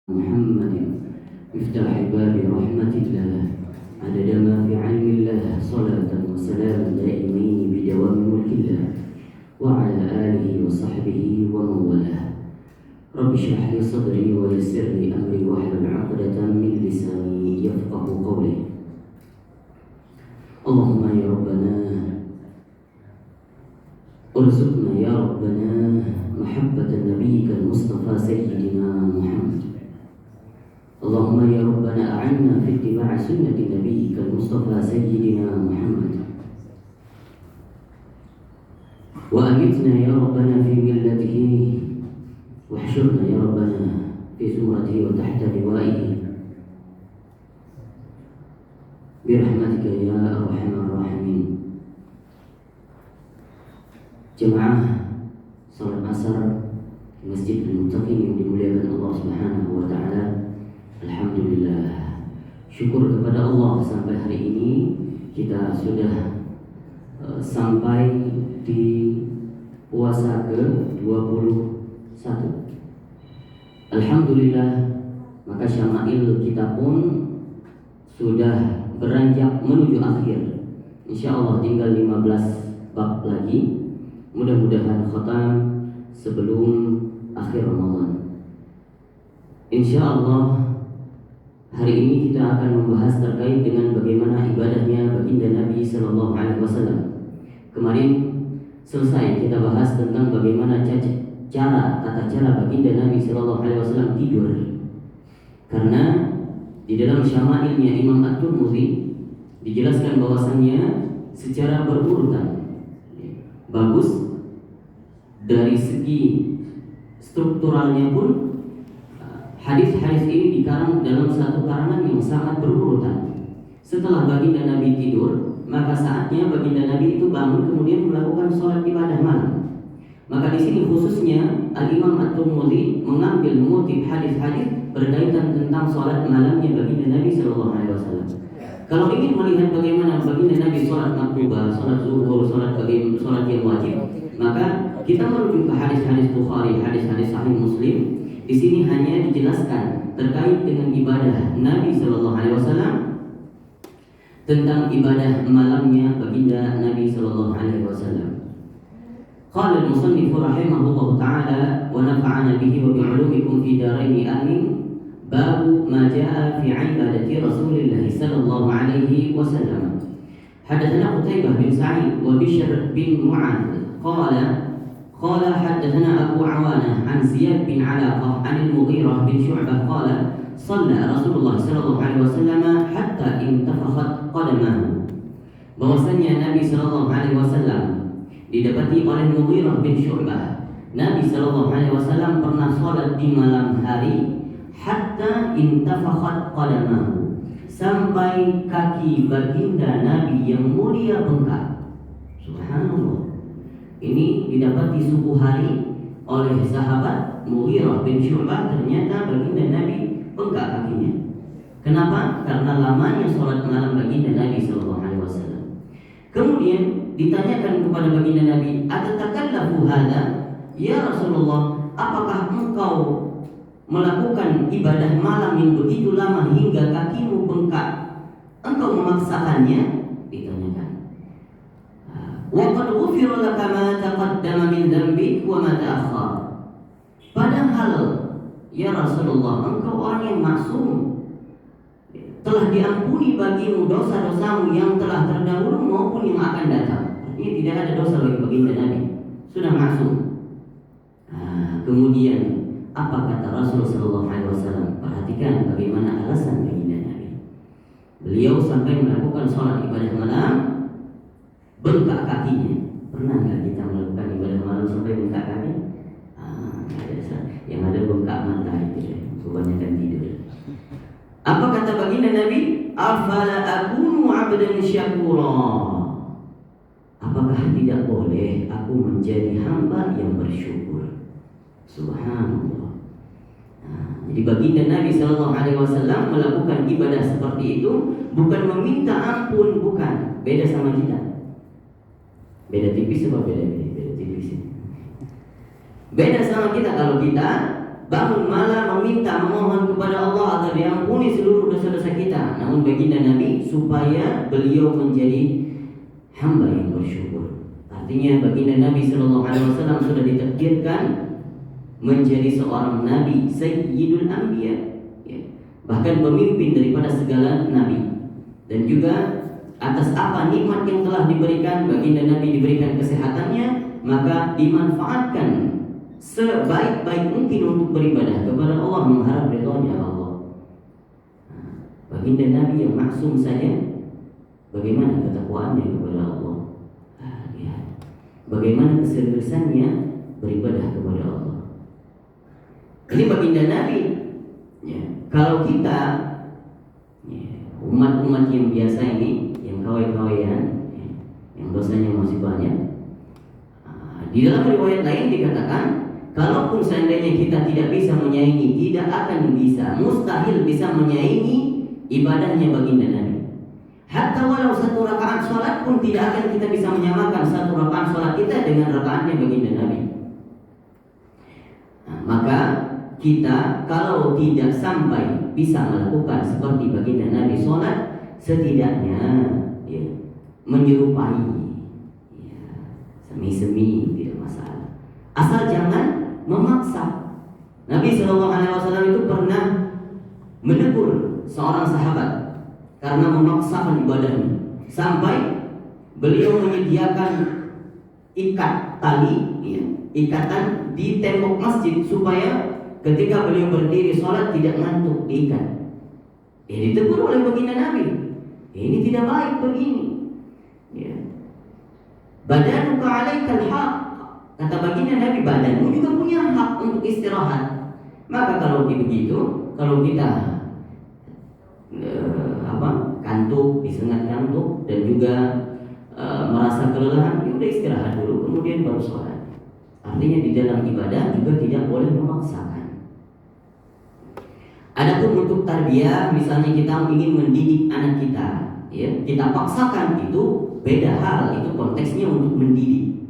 محمد مفتاح باب رحمة الله عدد ما في علم الله صلاة وسلاما دائمين بدوام ملك الله وعلى آله وصحبه ومن والاه. رب اشرح لي صدري ويسر لي أمري واحلل عقدة من لساني يفقه قولي. اللهم يا ربنا ارزقنا يا ربنا محبة نبيك المصطفى سيدنا محمد. اللهم يا ربنا أعنا في اتباع سنة نبيك المصطفى سيدنا محمد، وأمتنا يا ربنا في ملته، واحشرنا يا ربنا في زمرته وتحت لوائه برحمتك يا أرحم الراحمين. Jemaah salat asar di Masjid Al-Muttaqin yang dimuliakan Allah Subhanahu wa taala. Alhamdulillah, syukur kepada Allah sampai hari ini kita sudah sampai di puasa ke-21. Alhamdulillah, maka syama'il kita pun sudah beranjak menuju akhir. Insyaallah tinggal 15 bab lagi. Mudah-mudahan khatam sebelum akhir Ramadan. Insyaallah hari ini kita akan membahas terkait dengan bagaimana ibadahnya baginda Nabi Sallallahu Alaihi Wasallam. Kemarin selesai kita bahas tentang bagaimana tata cara baginda Nabi Sallallahu Alaihi Wasallam tidur. Karena di dalam syama'ilnya Imam At-Tirmidzi dijelaskan bahwasannya secara berurutan bagus dari segi strukturalnya pun. Hadis-hadis ini dikarang dalam satu karangan yang sangat berurutan. Setelah baginda Nabi tidur, maka saatnya baginda Nabi itu bangun kemudian melakukan sholat ibadah malam. Maka di sini khususnya Al-Imam At-Tirmidzi mengambil mengutip hadis-hadis berkaitan tentang sholat malamnya baginda Nabi Sallallahu Alaihi Wasallam. Kalau ingin melihat bagaimana baginda Nabi sholat maktubah, sholat zuhur, sholat yang wajib, maka kita merujuk ke hadis-hadis Bukhari, hadis-hadis Sahih Muslim. Di sini hanya dijelaskan terkait dengan ibadah Nabi Sallallahu Alaihi Wasallam, tentang ibadah malamnya baginda Nabi Sallallahu Alaihi Wasallam. Qala al-musannif rahimahullah taala wa nafa'ana bihi wa bi'ulumikum fi daraini amin. Babu ma jaa fi ibadati Rasulillah sallallahu alaihi wasallam. Hadatsana Qutaibah bin Sa'id wa Bishr bin Mu'adz قال حدثنا أبو عوانة عن زياد بن علاقة عن المغيرة بن شعبة قال صلى رسول الله صلى الله عليه وسلم حتى انتفخت قدمه. Bahwasanya Nabi Sallallahu Alaihi Wasallam didapati oleh Mughirah bin Syu'bah. Nabi Sallallahu Alaihi Wasallam pernah sholat di malam hari hatta intafakhat qadamahu, sampai kaki baginda Nabi yang mulia bengkak. Subhanallah. Ini didapati subuh hari oleh sahabat Mughirah bin Syu'bah, ternyata baginda Nabi bengkak kakinya. Kenapa? Karena lamanya sholat malam baginda Nabi Sallallahu Alaihi Wasallam. Kemudian ditanyakan kepada baginda Nabi, "Atatakallafu hadza? Ya Rasulullah, apakah engkau melakukan ibadah malam yang begitu lama hingga kakimu bengkak? Engkau memaksakannya?" Ditanyakan. وَقَدْ غُفِرَ لَكَ مَا تَقَدَّمَ مِنْ ذَنْبِكَ وَمَا تَأَخَّرَ. Padahal ya Rasulullah, engkau orang yang maksum, telah diampuni bagimu dosa-dosamu yang telah terdahulu maupun yang akan datang. Ini tidak ada dosa bagi baginda Nabi, sudah maksum. Kemudian apa kata Rasulullah Sallallahu Alaihi Wasallam? Perhatikan bagaimana alasan baginda Nabi. Beliau sampai melakukan sholat ibadah malam bengkak kakinya. Pernah nggak kita melakukan ibadah malam sampai bengkak kaki? Yang ada bengkak mata itu ya, kebanyakan tidur. Apa kata baginda Nabi? Afala akunu abdan syakura. Apakah tidak boleh aku menjadi hamba yang bersyukur? Subhanallah. Jadi baginda Nabi Sallallahu Alaihi Wasallam melakukan ibadah seperti itu bukan meminta ampun, bukan. Beda sama kita. Beda tipis apa beda tipis? Beda sama kita. Kalau kita bangun malam meminta memohon kepada agar diampuni seluruh dosa-dosa kita. Namun baginda Nabi supaya beliau menjadi hamba yang bersyukur. Artinya baginda Nabi Sallallahu Alaihi Wasallam sudah ditakdirkan menjadi seorang nabi, Sayyidul Anbiya, ya. Bahkan pemimpin daripada segala nabi. Dan juga atas apa nikmat yang telah diberikan, baginda Nabi diberikan kesehatannya, maka dimanfaatkan sebaik-baik mungkin untuk beribadah kepada Allah, mengharap ridhonya Allah. Baginda Nabi yang maksum saja, bagaimana ketakwaannya kepada Allah? Bagaimana keseriusannya beribadah kepada Allah? Ini baginda Nabi. Ya. Kalau kita umat-umat yang biasa ini, yang kawai-kawaian, yang dosanya masih banyak, di dalam riwayat lain dikatakan, kalaupun seandainya kita tidak bisa menyaingi, tidak akan bisa, mustahil bisa menyaingi ibadahnya baginda Nabi. Hatta walau satu rakaat sholat pun tidak akan kita bisa menyamakan satu rakaat sholat kita dengan rakaatnya baginda Nabi. Maka kita kalau tidak sampai bisa melakukan seperti baginda Nabi sholat, setidaknya ya, menyerupai, ya, semi-semi tidak masalah. Asal jangan memaksa. Nabi SAW itu pernah menegur seorang sahabat karena memaksakan ibadahnya, sampai beliau menyediakan ikat tali, ya, ikatan di tembok masjid supaya ketika beliau berdiri sholat tidak ngantuk, diikat. Ditegur oleh baginda Nabi, ini tidak baik begini. Ya. Badanuka alaikal haq, kata baginda Nabi, badanmu juga punya hak untuk istirahat. Maka kalau begitu, kalau kita kantuk, disengat kantuk dan juga merasa kelelahan, ya udah istirahat dulu, kemudian baru sholat. Artinya di dalam ibadah juga tidak boleh memaksakan. Adapun untuk tarbiyah, misalnya kita ingin mendidik anak kita, ya, kita paksakan, itu beda hal, itu konteksnya untuk mendidik.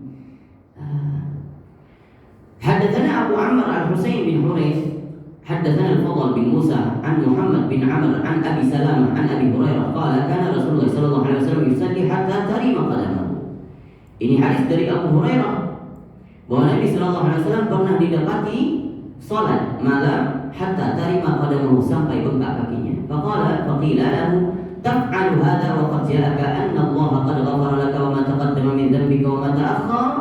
Haddatsana Abu Amr Al-Husain bin Hurais, haddatsana Al-Fadl bin Musa an Muhammad bin Amr an Abi Salamah an Abi Hurairah qala kana Rasulullah sallallahu alaihi wasallam yusalli hatta tarima qadamahu. Ini hadis dari Abu Hurairah bahwa Nabi sallallahu alaihi wasallam pernah didapati salat malam hatta tarima qadamahu, sampai bengkak kakinya. Faqila lahu taf'alu hadha wa qad ja'aka anna Allah qad ghafara laka wa ma taqaddama min dhanbika wa ma ta'akhkhara.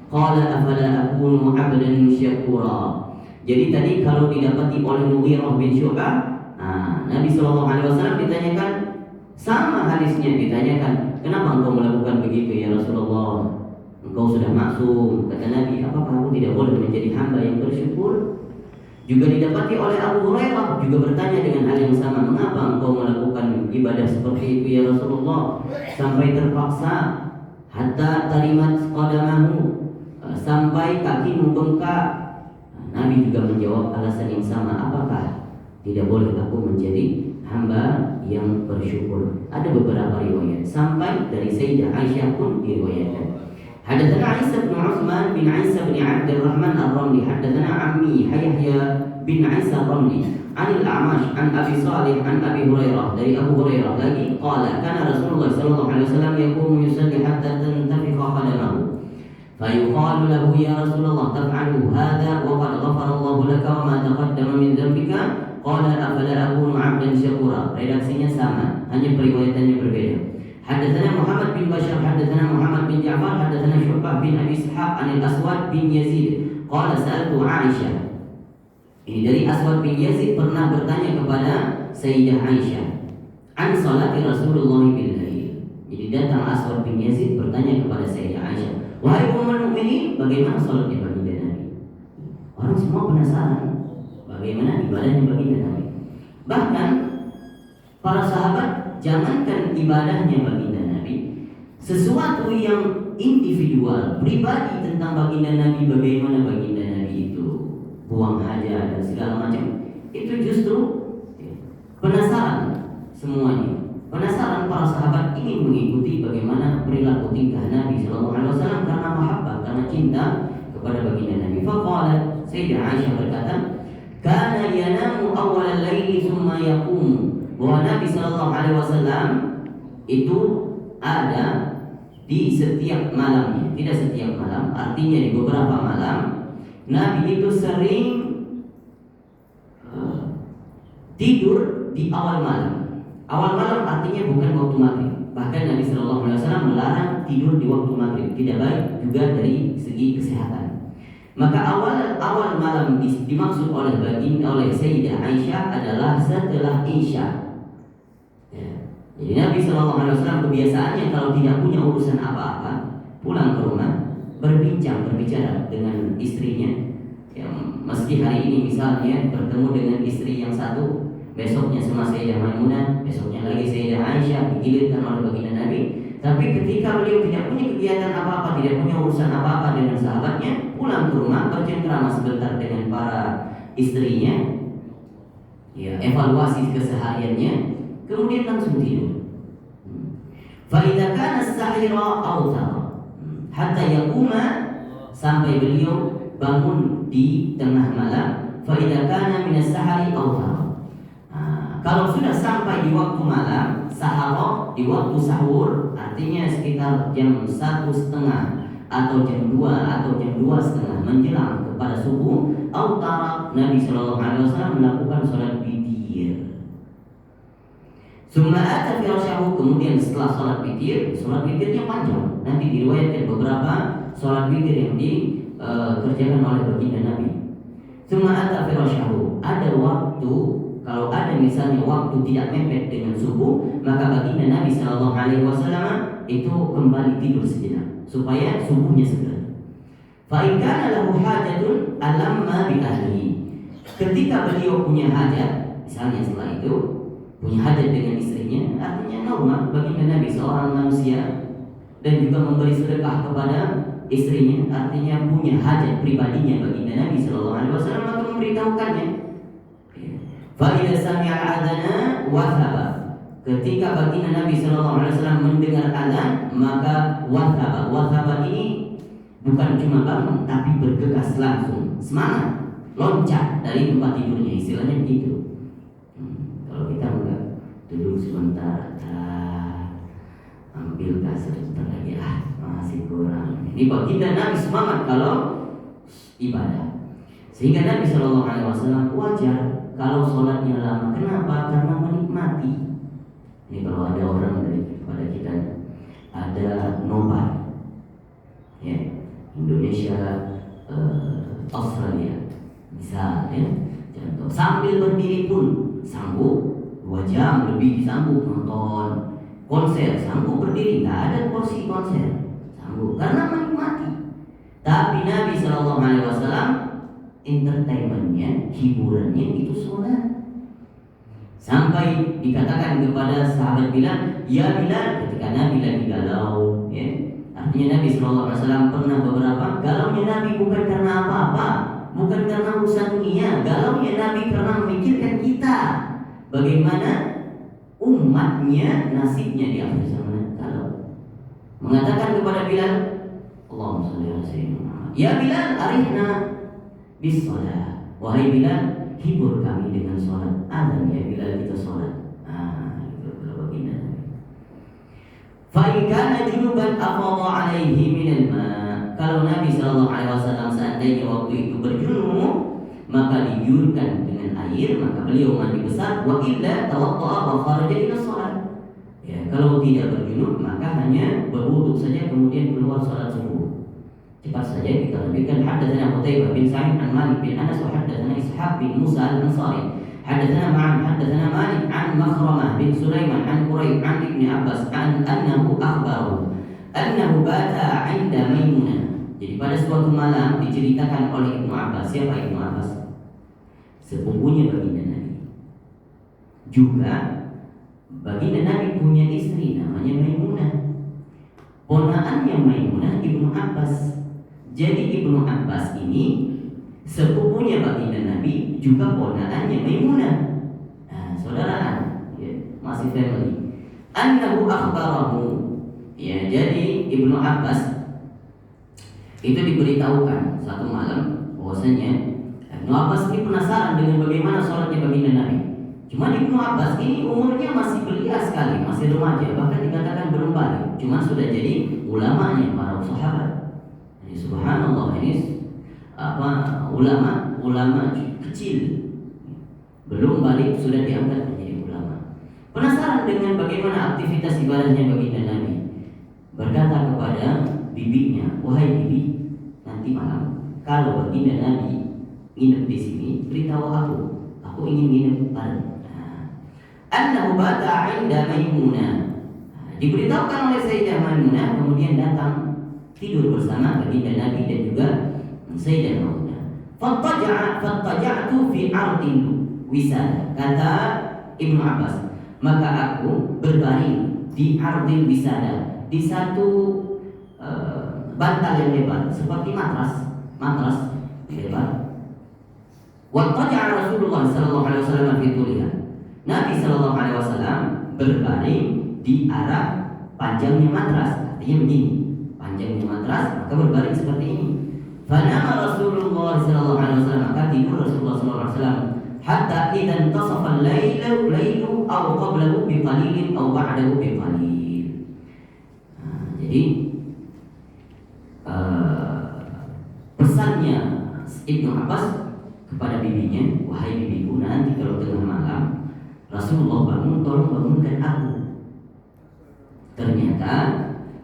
Qala afala akunu 'abdan syakura. Jadi tadi kalau didapati oleh Mughirah bin Syu'bah, Nabi sallallahu alaihi wasallam ditanyakan sama hadisnya, ditanyakan, "Kenapa engkau melakukan begitu ya Rasulullah? Engkau sudah maksum." Kata Nabi, "Apakah aku tidak boleh menjadi hamba yang bersyukur?" Juga didapati oleh Abu Hurairah juga bertanya dengan hal yang sama, "Mengapa engkau melakukan ibadah seperti itu ya Rasulullah sampai terpaksa hatta tarimat qadamahu, sampai kakimu bengkak?" Nabi juga menjawab alasan yang sama, "Apakah tidak boleh aku menjadi hamba yang bersyukur?" Ada beberapa riwayat sampai dari Sayyidah Aisyah pun diriwayatkan. Hadatsana Isa bin Utsman bin Isa bin Abdurrahman Ar-Ramli, hadatsana ammi Yahya bin Isa Ar-Ramli anil A'mash an Abi Salih an Abi Hurairah, dari Abu Hurairah lagi, qala kana Rasulullah sallallahu alaihi wasallam yaqumu yusalli hatta tantafiqa qadamahu. فيقال له يا رسول الله تفعل هذا وقد غفر الله لك وما تقدم من ذنبك قال أفلا أكون عبدا شكورا. Redaksinya sama, hanya periwayatannya berbeda. حدثنا محمد بن بشر حدثنا محمد بن جعفر حدثنا شعبة بن أبي إسحاق عن الأسود بن يزيد قال سألت عائشة. Ini dari Aswad bin Yazid pernah bertanya kepada Sayyidah Aisyah an salati Rasulullah bil lail. Jadi datang Aswad bin Yazid bertanya kepada Sayyidah Aisyah, "Wahai ummul mukminin, bagaimana salatnya baginda Nabi?" Orang semua penasaran bagaimana ibadahnya baginda Nabi. Bahkan para sahabat, jangankan ibadahnya baginda Nabi, sesuatu yang individual, pribadi tentang baginda Nabi, bagaimana baginda Nabi itu buang hajat dan segala macam, itu justru penasaran semuanya. Penasaran para sahabat ingin mengikuti bagaimana perilaku tingkah Nabi sallallahu alaihi wasallam karena mahabbah, karena cinta kepada baginda Nabi. Faqalat, Sayyidah Aisyah berkata, "Kana yanamu awwal al-laili thumma yaqumu, bahwa Nabi sallallahu alaihi wasallam itu ada di setiap malamnya, tidak setiap malam, artinya di beberapa malam Nabi itu sering tidur di awal malam. Awal malam artinya bukan waktu maghrib. Bahkan Nabi sallallahu alaihi wasallam melarang tidur di waktu maghrib, tidak baik juga dari segi kesehatan. Maka awal malam dimaksud oleh Sayyidah Aisyah adalah setelah Isya. Ya. Jadi Nabi sallallahu alaihi wasallam kebiasaannya kalau tidak punya urusan apa-apa, pulang ke rumah berbicara dengan istrinya. Ya, meski hari ini misalnya bertemu dengan istri yang satu, besoknya sama Sayyidah Maimunah, besoknya lagi Sayyidah Aisyah, digilirkan oleh baginda Nabi. Tapi ketika beliau tidak punya kegiatan apa-apa, tidak punya urusan apa-apa dengan sahabatnya, pulang ke rumah bercengkrama sebentar dengan para istrinya, ya, evaluasi kesehariannya, kemudian langsung tidur. Fa idza kana as-sahira awtara hatta yaquma, sampai beliau bangun di tengah malam. Fa idza kana min as-sahari awtara, kalau sudah sampai di waktu malam, sahara, di waktu sahur, artinya sekitar jam 1:30 atau jam 2 atau jam 2:30 menjelang kepada subuh, autara, Nabi sallallahu alaihi wasallam melakukan salat witir. Summa ata firasyahu, kemudian setelah salat witirnya panjang. Nanti diriwayatkan beberapa salat witir yang dikerjakan oleh baginda Nabi. Summa ata firasyahu, ada waktu, kalau ada misalnya waktu tidak mepet dengan subuh, maka baginda Nabi sallallahu alaihi wasallam itu kembali tidur sejenak supaya subuhnya segera. Fa in kana lahu hajatun alamma bi ahlihi, ketika beliau punya hajat, misalnya setelah itu punya hajat dengan istrinya, artinya normal baginda Nabi seorang manusia dan juga memberi sedekah kepada istrinya, artinya punya hajat pribadinya baginda Nabi sallallahu alaihi wasallam, maka memberitahukannya. Fa idza sami'a al-adzana wathaba, ketika baginda Nabi sallallahu alaihi wasallam mendengar azan, maka wathaba ini bukan cuma bangun tapi bergegas langsung, semangat, loncat dari tempat tidurnya, istilahnya begitu. Kalau kita enggak, duduk sebentar, ambil kasur sebentar lagi, masih kurang. Ini baginda Nabi semangat kalau ibadah. Sehingga Nabi sallallahu alaihi wasallam wajar kalau sholatnya lama. Kenapa? Karena menikmati. Ini kalau ada orang daripada kita ada nobar, ya, Indonesia, Australia, misalnya, contoh, sambil berdiri pun sanggup 2 jam lebih sanggup nonton konser, sanggup berdiri, nggak ada porsi konser, sanggup karena menikmati. Tapi Nabi Shallallahu Alaihi Wasallam entertainmentnya, hiburannya itu sholat. Sampai dikatakan kepada sahabat Bilal, ya Bilal, ketika Nabi lagi galau, ya, artinya Nabi Shallallahu Alaihi Wasallam pernah beberapa galaunya Nabi bukan karena apa-apa, bukan karena urusan dunia, galaunya Nabi karena memikirkan kita, bagaimana umatnya nasibnya di akhir zaman. Kalau mengatakan kepada Bilal, Allahumma shalli ala sayyidina Muhammad, ya Bilal, arihna bis shalah, wahai Bilal, hibur kami dengan sholat. Azan ya Bilal, kita sholat. Itu kalau baginda. Fa in kana junuban afadha alaihi minal ma, kalau Nabi sallallahu alaihi wasallam seandainya waktu itu berjunub, maka digiurkan dengan air, maka beliau mandi besar. Wa illa tawaddaa wa kharaja ila shalat. Ya, kalau tidak berjunub maka hanya berwudu saja kemudian keluar salat subuh. Cepat saja kita lanjutkan. Haddatsana Qutaibah bin Sa'id an Malik bin Anas wa haddatsana Ishaq bin Musa al-Ansari. Haddatsana Ma'an haddatsana Malik an Makhramah bin Sulaiman an Quraib an Ibnu Abbas annahu akhbarahu annahu bata 'inda Maimunah. Jadi pada suatu malam diceritakan oleh Ibnu Abbas. Siapa Ibnu Abbas? Sepupunya baginda Nabi. Juga baginda Nabi punya istri namanya Maimunah. Ponakannya Maimunah Ibnu Abbas. Jadi Ibnu Abbas ini sepupunya baginda Nabi, juga ponakannya Maimunah. Saudaraan, ya, masih family. Annahu akhbarahu. Ya, jadi Ibnu Abbas itu diberitahukan satu malam bahwasanya Ibnu Abbas ini penasaran dengan bagaimana sholatnya baginda Nabi. Cuma Ibnu Abbas ini umurnya masih belia sekali, masih remaja, bahkan dikatakan belum balik. Cuma sudah jadi ulamanya para sahabat. Ini subhanallah, ini ulama kecil, belum balik sudah diangkat menjadi ulama. Penasaran dengan bagaimana aktivitas ibadahnya baginda Nabi, berkata kepada bibinya, wahai bibi, nanti malam kalau baginda Nabi nginep di sini, beritahu aku ingin nginep bareng. Annahu bata 'inda Maimunah. Diberitahukan oleh Sayyidah Maimunah, kemudian datang tidur bersama baginda Nabi dan juga Sayyidah Maimunah. Fattaja'tu fi 'ardin wisada. Kata Ibnu Abbas, maka aku berbaring di 'ardin wisada, di satu bantal yang lebar seperti matras lebar. Wattaja'a Rasulullah sallallahu alaihi wasallam fi tuliha. Nabi sallallahu alaihi wasallam berbaring di arah panjangnya matras, artinya begini, panjangnya matras, maka berbaring seperti ini. Fanama Rasulullah sallallahu alaihi wasallam, maka tidur Rasulullah sallallahu alaihi wasallam hatta idza intasafa al-lailu aw qablahu bi qalilin aw ba'dahu bi qalil. Jadi pesannya Ibnu Abbas kepada bibinya, wahai bibiku, nanti kalau tengah malam Rasulullah bangun, tolong bangunkan aku. Ternyata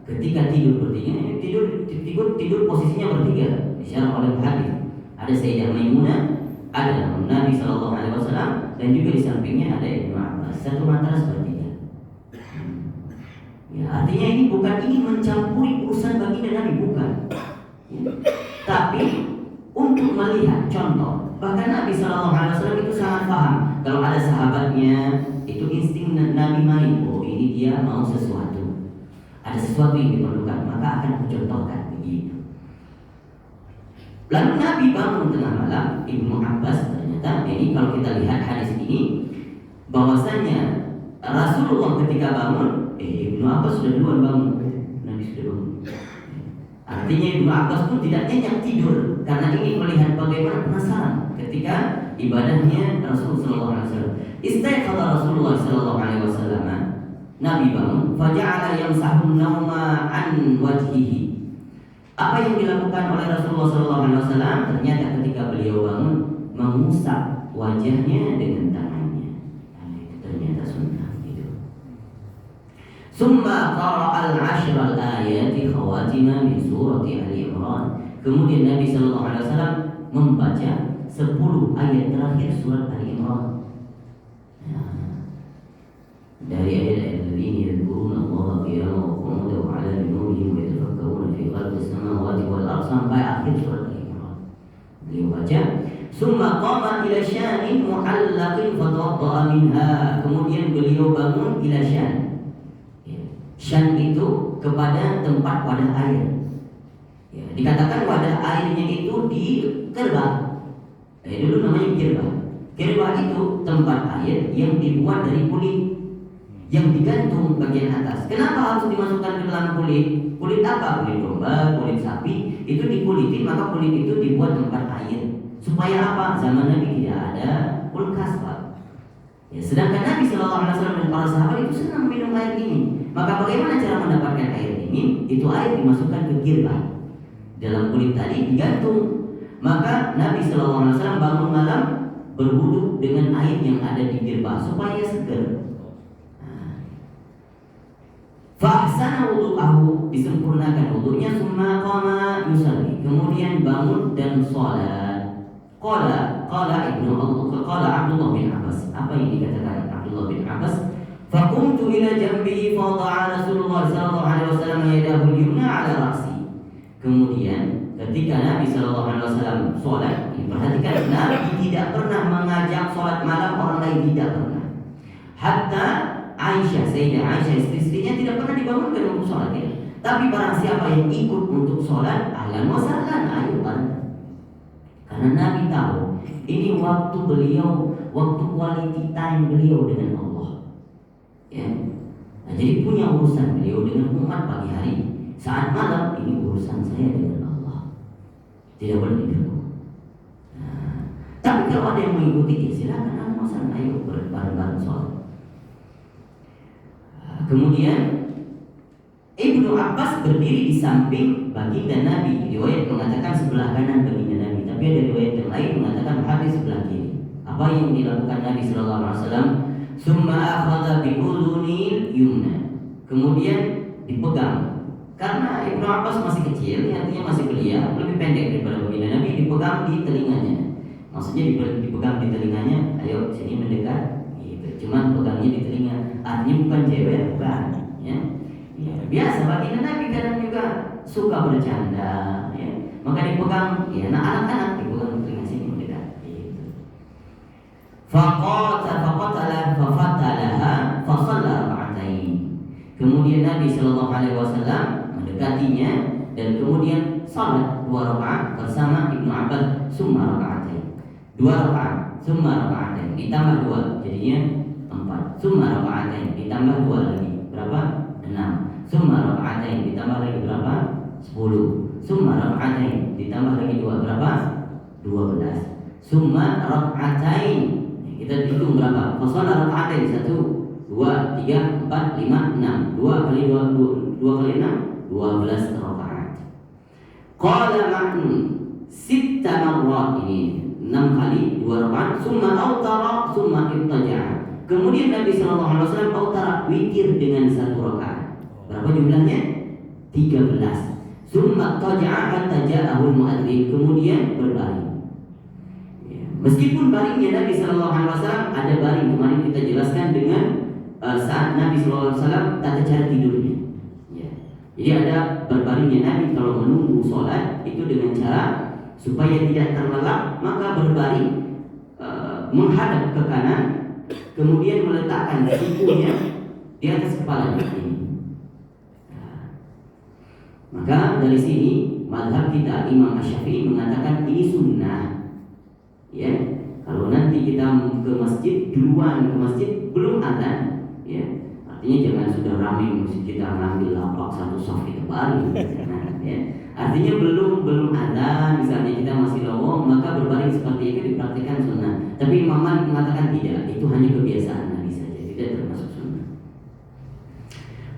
ketika tidur bertiga, tidur posisinya bertiga, disyarah oleh hadis. Ada Sayyidah Maimunah, ada Nabi sallallahu alaihi wasallam, dan juga di sampingnya ada Ibnu Abbas. Satu matras bertiga. Ya, artinya ini bukan ingin mencampuri urusan baginda Nabi, bukan. Ya. Tapi untuk melihat contoh, bahkan Nabi sallallahu alaihi wasallam itu sangat paham. Kalau ada sahabatnya itu insting Nabi main, oh ini dia mau sesuatu, ada sesuatu yang diperlukan, maka akan mencontohkan begitu. Lalu Nabi bangun tengah malam. Ibnu Abbas ternyata ini kalau kita lihat hadis ini, bahwasanya Rasulullah ketika bangun, Ibnu Abbas sudah duluan bangun, Nabi sudah bangun. Artinya Ibnu Abbas pun tidak nyenyak tidur karena ingin melihat bagaimana, penasaran ketika ibadahnya Rasulullah sallallahu alaihi wasallam. Istaiqadha Rasulullah sallallahu alaihi wasallam. Nabi bangun, faja'ala yamsahu nauma an wajhihi. Apa yang dilakukan oleh Rasulullah sallallahu alaihi wasallam? Ternyata ketika beliau bangun, mengusap wajahnya dengan tangannya. Itu ternyata sunnah itu. Summa qara'a al-'ashra al-ayati khawatima min surati Ali Imran. Kemudian Nabi sallallahu alaihi wasallam membaca 10 ayat terakhir surat Ali Imran. Dari ayat ini yadhkuruna Allah qiyaman wa qu'udan wa 'ala junubihim wa yatafakkaruna fi khalqis samawati wal ardi sampai akhir surat Ali Imran. Beliau baca, "Summa qama ila syanin mu'allaqin fatawadda'a minha." Kemudian beliau bangun ila syan. Syan itu kepada tempat wadah air. Ya, dikatakan wadah airnya itu di kerbah. Dulu namanya kirbah. Kirbah itu tempat air yang dibuat dari kulit yang digantung bagian atas. Kenapa harus dimasukkan ke dalam kulit? Kulit apa? Kulit domba, kulit sapi. Itu dikulitin, maka kulit itu dibuat tempat air. Supaya apa? Zaman Nabi tidak ada kulkas, Pak. Ya, sedangkan Nabi sallallahu alaihi wasallam dan para sahabat itu senang minum air dingin. Maka bagaimana cara mendapatkan air dingin? Itu air dimasukkan ke kirbah. Dalam kulit tadi digantung. Maka Nabi sallallahu alaihi wasallam bangun malam berwudu dengan air yang ada di kirbah supaya segar. Fahsana wudu'ahu, disempurnakan wudunya, summa qama yusalli, kemudian bangun dan salat. Qala Abdullah bin Abbas. Apa yang dikatakan Abdullah bin Abbas? Faqumtu ila jambihi fa wada'a Rasulullah sallallahu alaihi wasallam yadahu al-yumna 'ala ra'si. Kemudian ketika Nabi sallallahu alaihi wasallam salat, perhatikan, Nabi tidak pernah mengajak salat malam orang lain, tidak pernah. Hatta Aisyah, Sayyidah Aisyah istri-istrinya tidak pernah dibangunkan untuk sholat ya. Tapi barang siapa yang ikut untuk sholat, ahlan wa sahlan, ayo bareng. Karena Nabi tahu ini waktu beliau, waktu quality time beliau dengan Allah. Ya. Nah, jadi punya urusan beliau dengan umat pagi hari. Saat malam ini urusan saya dengan Allah. Tidak boleh diganggu. Nah, tapi kalau ada yang mengikuti, ya silakan, ahlan wa sahlan, ayo bareng-bareng. Kemudian Ibnu Abbas berdiri di samping baginda Nabi. Riwayat mengatakan sebelah kanan baginda Nabi, tapi ada riwayat yang lain mengatakan hadis sebelah kiri. Apa yang dilakukan Nabi sallallahu alaihi wasallam? Summa akhadha bi udhunil yumna. Kemudian dipegang. Karena Ibnu Abbas masih kecil, artinya masih belia, lebih pendek daripada baginda Nabi, dipegang di telinganya. Maksudnya dipegang di telinganya, ayo sini mendekat. Gitu. Cuma pegangnya di telinga. Artinya bukan cewek, bukan. Ya. Ya, biasa baginda Nabi kadang juga suka bercanda. Ya. Maka dipegang, ya, nah anak-anak dipegang di telinga sini mendekat. Gitu. Faqatalaha fasalla raka'atain. Kemudian Nabi sallallahu alaihi wasallam mendekatinya dan kemudian salat 2 rakaat bersama Ibnu Abbas summa raka'atain. 2 rakaat summa raka'atain ditambah 2 jadinya 4. Summa raka'atain ditambah 2 lagi berapa? 6. Summa raka'atain ditambah lagi berapa? 10. Summa raka'atain ditambah lagi 2 berapa? 12. Summa raka'atain. Kita hitung berapa? Fasalla raka'atain 1 2, 3, 4, 5, 6. 2 kali 2 kali 6 12 rakaat. Qala ma'un 6 marrat, ini 6 kali 2 rakaat. Summa autara summa ibtaja'a. Kemudian Nabi sallallahu alaihi wasallam autara, witir dengan 1 rakaat. Berapa jumlahnya? 13. Summa ibtaja'a hatta ja'ahu al-mu'adzin. Kemudian berbaring. Meskipun baringnya Nabi sallallahu alaihi wasallam ada baring, kemarin kita jelaskan dengan saat Nabi sallallahu alaihi wasallam tata cara tidurnya. Ya. Jadi ada berbaringnya Nabi kalau menunggu sholat itu dengan cara supaya tidak terlelap, maka berbaring menghadap ke kanan, kemudian meletakkan sikunya di atas kepalanya ini. Maka dari sini mazhab kita Imam Asy-Syafi'i mengatakan ini sunnah. Ya, kalau nanti kita ke masjid duluan ke masjid belum adzan, ya, artinya jangan sudah ramai masjid kita ngambil lapak satu saf kita baring, ya. Artinya belum adzan, misalnya kita masih lowong, maka berbaring seperti itu dipraktikkan sunnah. Tapi Imam Malik mengatakan tidak, itu hanya kebiasaan Nabi saja, tidak termasuk sunnah.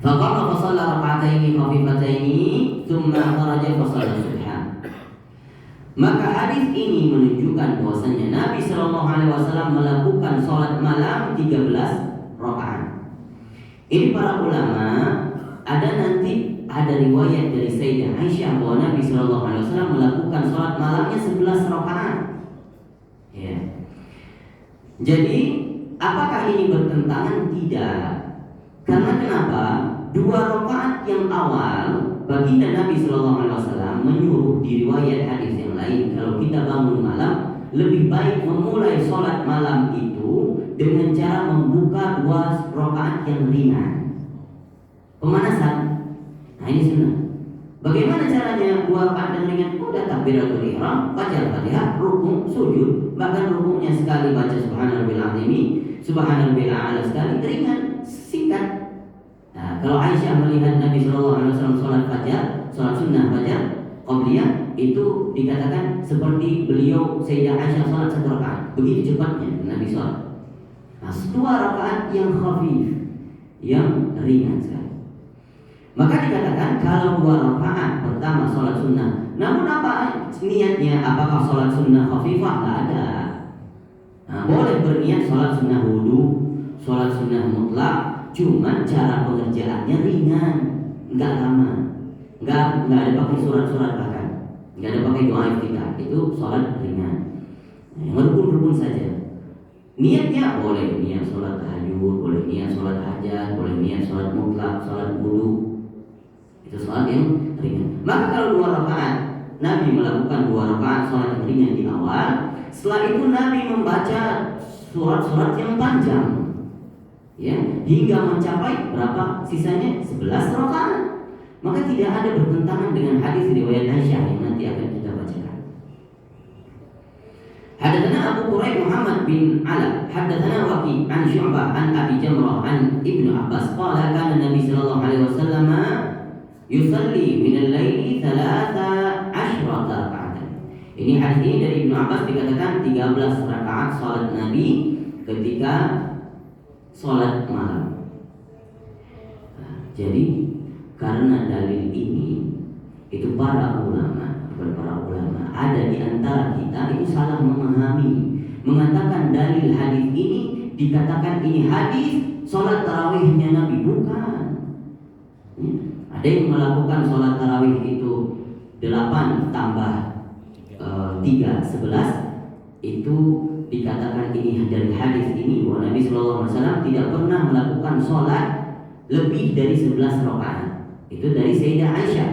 Faqama fa shalla rak'ataini khafifataini, tsumma kharaja fa shalla subhan. Maka hadis ini menunjukkan bahwasanya Nabi sallallahu alaihi wasallam melakukan sholat malam 13 rakaat. Ini para ulama ada riwayat dari Sayyidah Aisyah bahwa Nabi sallallahu alaihi wasallam melakukan sholat malamnya 11 rakaat. Ya. Jadi apakah ini bertentangan? Tidak. Karena kenapa? 2 rakaat yang awal baginda Nabi sallallahu alaihi wasallam menyuruh di riwayat hadis yang lain, kalau kita bangun malam lebih baik memulai sholat malam itu dengan cara membuka 2 rakaat yang ringan, pemanasan. Nah ini sunnah. Bagaimana caranya 2 rakaat yang ringan? Udah takbiratul ihram, baca Al-Fatihah, rukuk, sujud, bahkan rukuknya sekali baca subhanallah azim, subhanallah a'la sekali, ringan, singkat. Nah, kalau Aisyah melihat Nabi sallallahu alaihi wasallam sholat fajar, sholat sunnah fajar qabliyah, itu dikatakan seperti beliau Sayyidah Aisyah sholat 1 rakaat. Begitu cepatnya Nabi sholat. Nah, 2 rakaat yang khafif, yang ringan sekali. Maka dikatakan kalau 2 rakaat pertama sholat sunnah. Namun apa niatnya? Apakah sholat sunnah khafifah? Tidak ada. Nah, boleh berniat sholat sunnah wudu, sholat sunnah mutlak. Cuma cara pengerjaannya ringan, enggak lama, enggak ada pakai surat-surat, bahkan enggak ada pakai doa kita. Itu sholat ringan, rukun-rukun saja. Niatnya boleh niat sholat tahajud, boleh niat sholat hajat, boleh niat sholat mutlak, sholat wudu. Itu sholat yang ringan. Maka kalau 2 rakaat Nabi melakukan 2 rakaat sholat yang ringan di awal. Setelah itu Nabi membaca surat-surat yang panjang, ya, hingga mencapai berapa? Sisanya 11 rakaat. Maka tidak ada bertentangan dengan hadis riwayat Aisyah yang nanti akan kita bacakan. Hadatsana Abu Quraib Muhammad bin Ala, hadatsana Waqi' an Syu'bah an Abi Jamrah an Ibnu Abbas qala kana Nabi sallallahu alaihi wasallam yusalli min al-laili 13 raka'atan. Ini hadis ini dari Ibnu Abbas dikatakan 13 rakaat salat Nabi ketika sholat malam. Jadi karena dalil ini itu para ulama, ada di antara kita itu salah memahami, mengatakan dalil hadis ini dikatakan ini hadis sholat tarawihnya Nabi, bukan. Ada yang melakukan sholat tarawih itu 8 tambah 3 11, itu dikatakan ini dari hadis ini bahwa Nabi SAW tidak pernah melakukan sholat lebih dari 11 rakaat. Itu dari Sayyidah Aisyah,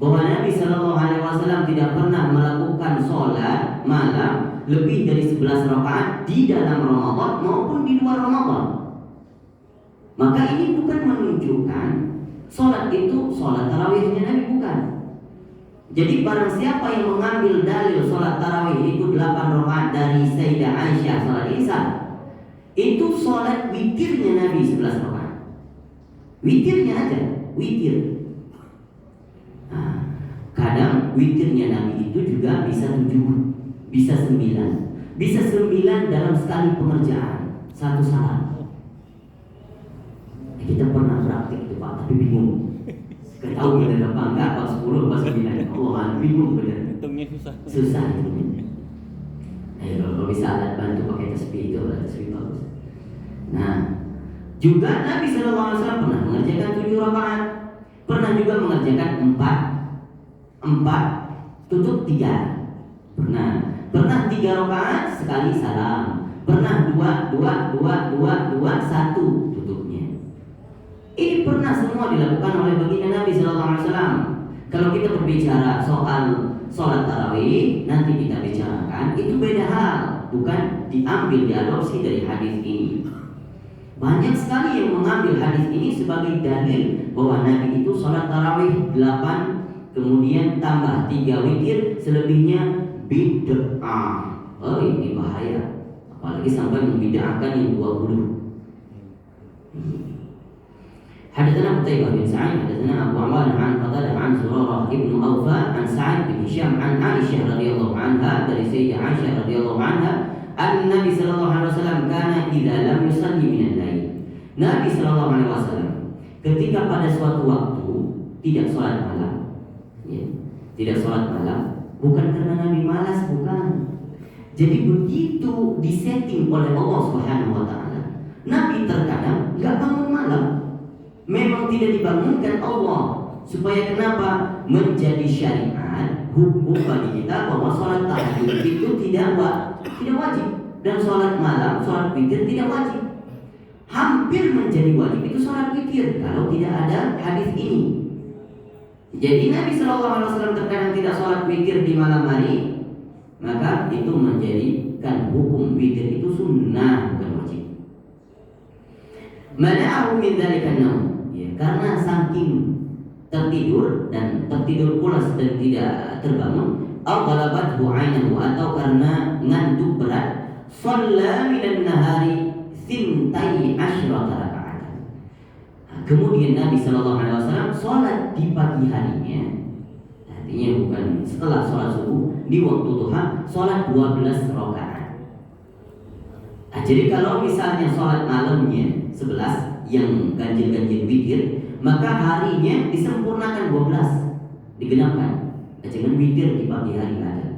bahwa Nabi SAW tidak pernah melakukan sholat malam lebih dari 11 rakaat di dalam Ramadan maupun di luar Ramadan. Maka ini bukan menunjukkan sholat itu sholat tarawihnya Nabi, bukan. Jadi barang siapa yang mengambil dalil sholat tarawih itu 8 rakaat dari Sayyidah Aisyah sholat Isya, itu sholat witirnya Nabi 11 rakaat. Witirnya aja, witir. Nah, kadang witirnya Nabi itu juga bisa 7, bisa 9, bisa 9 dalam sekali pengerjaan satu salat. Kita pernah praktik itu Pak, tapi bingung. Gak tahu benar apa enggak, apa 10 apa 9. Allah, bingung benar. Hitungnya susah hitungnya. Ayo kalau bisa alat bantu pakai tasbih, itu alat tasbih bagus. Nah, juga Nabi SAW pernah mengerjakan 7 rakaat, pernah juga mengerjakan 4 tutup 3. Pernah 3 rakaat sekali salam, pernah 2 1 tutupnya. Ini pernah semua dilakukan oleh baginda Nabi SAW. Kalau kita berbicara soal sholat tarawih, nanti kita bicarakan, itu beda hal, bukan diambil diadopsi dari hadis ini. Banyak sekali yang mengambil hadis ini sebagai dalil bahwa Nabi itu sholat tarawih 8, kemudian tambah 3 witir, selebihnya bid'ah. Oh, ini bahaya, apalagi sampai membid'ahkan yang 20. Hadatsana Qutaibah bin Sa'id, hadatsana Abu Awan an Qatadah an Surarah ibnu Awfa an Sa'id bin Hisham an Aisyah radhiyallahu anha, dari Sayyidah Aisyah radhiyallahu anha, Nabi sallallahu alaihi wasallam kana idza lam yusalli min al-lail. Nabi sallallahu alaihi wasallam ketika pada suatu waktu tidak sholat malam, ya, tidak sholat malam, bukan karena Nabi malas, bukan. Jadi begitu disetting oleh Allah Subhanahu wa taala, Nabi terkadang enggak bangun malam. Memang tidak dibangunkan Allah, supaya kenapa? Menjadi syariat hukum bagi kita bahwa sholat tahajud itu tidak wajib, dan sholat malam, sholat witir tidak wajib. Hampir menjadi wajib itu sholat witir kalau tidak ada hadis ini. Jadi Nabi SAW terkadang tidak sholat witir di malam hari, maka itu menjadikan hukum witir itu sunnah, bukan wajib. Mana'ahu min dzalika an-naum, ya, karena saking tertidur dan tertidur pulas dan tidak terbangun, aw ghalabathu 'ainahu, atau karena ngantuk berat, shalla minan nahari sintai asyrata rakaat. Kemudian Nabi sallallahu alaihi wasallam salat di pagi harinya, artinya bukan setelah salat subuh, di waktu duha salat 12 rakaat. Jadi kalau misalnya salat malamnya 11 yang ganjil-ganjil witir, maka harinya disempurnakan 12, digenapkan. Jangan witir di pagi hari ada.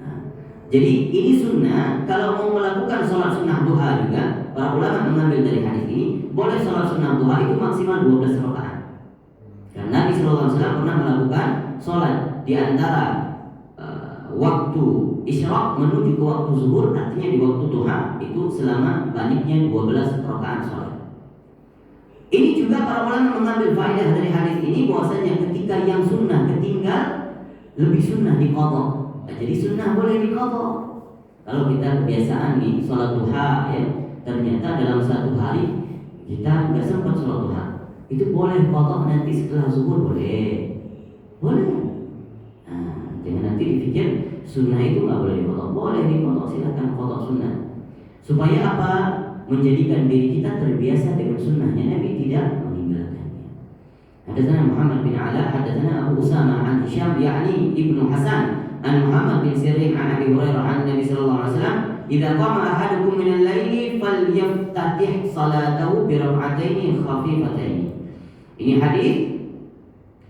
Nah, jadi ini sunnah. Kalau mau melakukan sholat sunnah duha juga, para ulama mengambil dari hadis ini, boleh sholat sunnah duha itu maksimal 12 rakaat. Karena Nabi SAW pernah melakukan sholat di antara waktu isyraq menuju ke waktu zuhur, artinya di waktu duha itu selama banyaknya 12 rakaat sholat. Ini juga para ulama mengambil faedah dari hadis ini, bahwasanya ketika yang sunnah ketinggal, lebih sunnah diqadha. Jadi sunnah boleh diqadha. Kalau kita kebiasaan nih sholat duha, ya, ternyata dalam satu hari kita nggak sempat sholat duha, itu boleh qadha nanti setelah zuhur, boleh. Nah, jangan nanti dipikir sunnah itu nggak boleh diqadha, boleh diqadha, silakan qadha sunnah. Supaya apa? Menjadikan diri kita terbiasa dengan sunnahnya, Nabi tidak meninggalkannya. Hadatsana Muhammad bin Ala, hadatsana Abu Usama an Hisham yakni Ibnu Hasan an Muhammad bin Sirin an Abi Hurairah an Nabi sallallahu alaihi wasallam, "Idza qama ahadukum min al-laili falyaftatih salatahu bi rak'ataini khafifataini." Ini hadis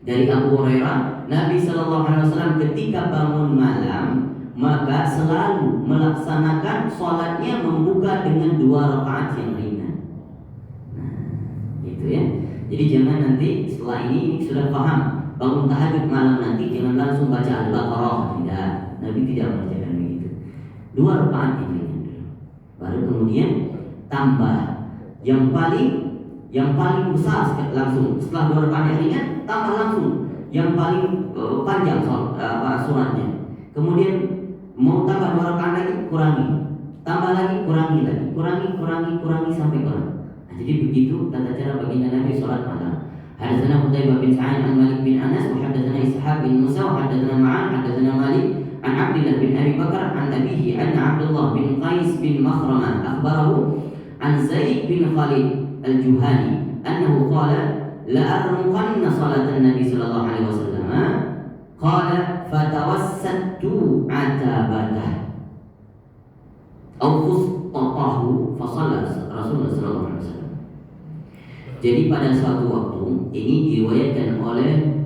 dari Abu Hurairah. Nabi Shallallahu Alaihi Wasallam ketika bangun malam maka selalu melaksanakan sholatnya membuka dengan 2 rakaat yang ringan. Nah, itu ya. Jadi jangan nanti setelah ini sudah paham bangun tahajud malam nanti jangan langsung baca Al-Baqarah. Tidak, Nabi tidak mengajarkan begitu. 2 rakaat yang ringan dulu. Baru kemudian tambah yang paling besar langsung setelah 2 rakaat yang ringan tambah langsung yang paling panjang suratnya. Kemudian mau tambah 2 rakaat lagi kurangi, tambah lagi kurangi lagi, kurangi sampai kurang. Nah, jadi begitu tata cara baginda Nabi sholat malam. Hadatsana Qutaibah bin Sa'id an Malik bin Anas wa hadatsana Ishaq bin Musa wa hadatsana Ma'an hadatsana Malik an Abdullah bin Abi Bakar an abihi anna Abdullah bin Qais bin Makhramah akhbarahu an Zaid bin Khalid al-Juhani annahu qala la armuqanna salatan Nabi sallallahu alaihi wasallam qala fatawassattu atabatah aw fustatahu fa shalla Rasulullah sallallahu alaihi wasallam. Jadi pada suatu waktu ini diriwayatkan oleh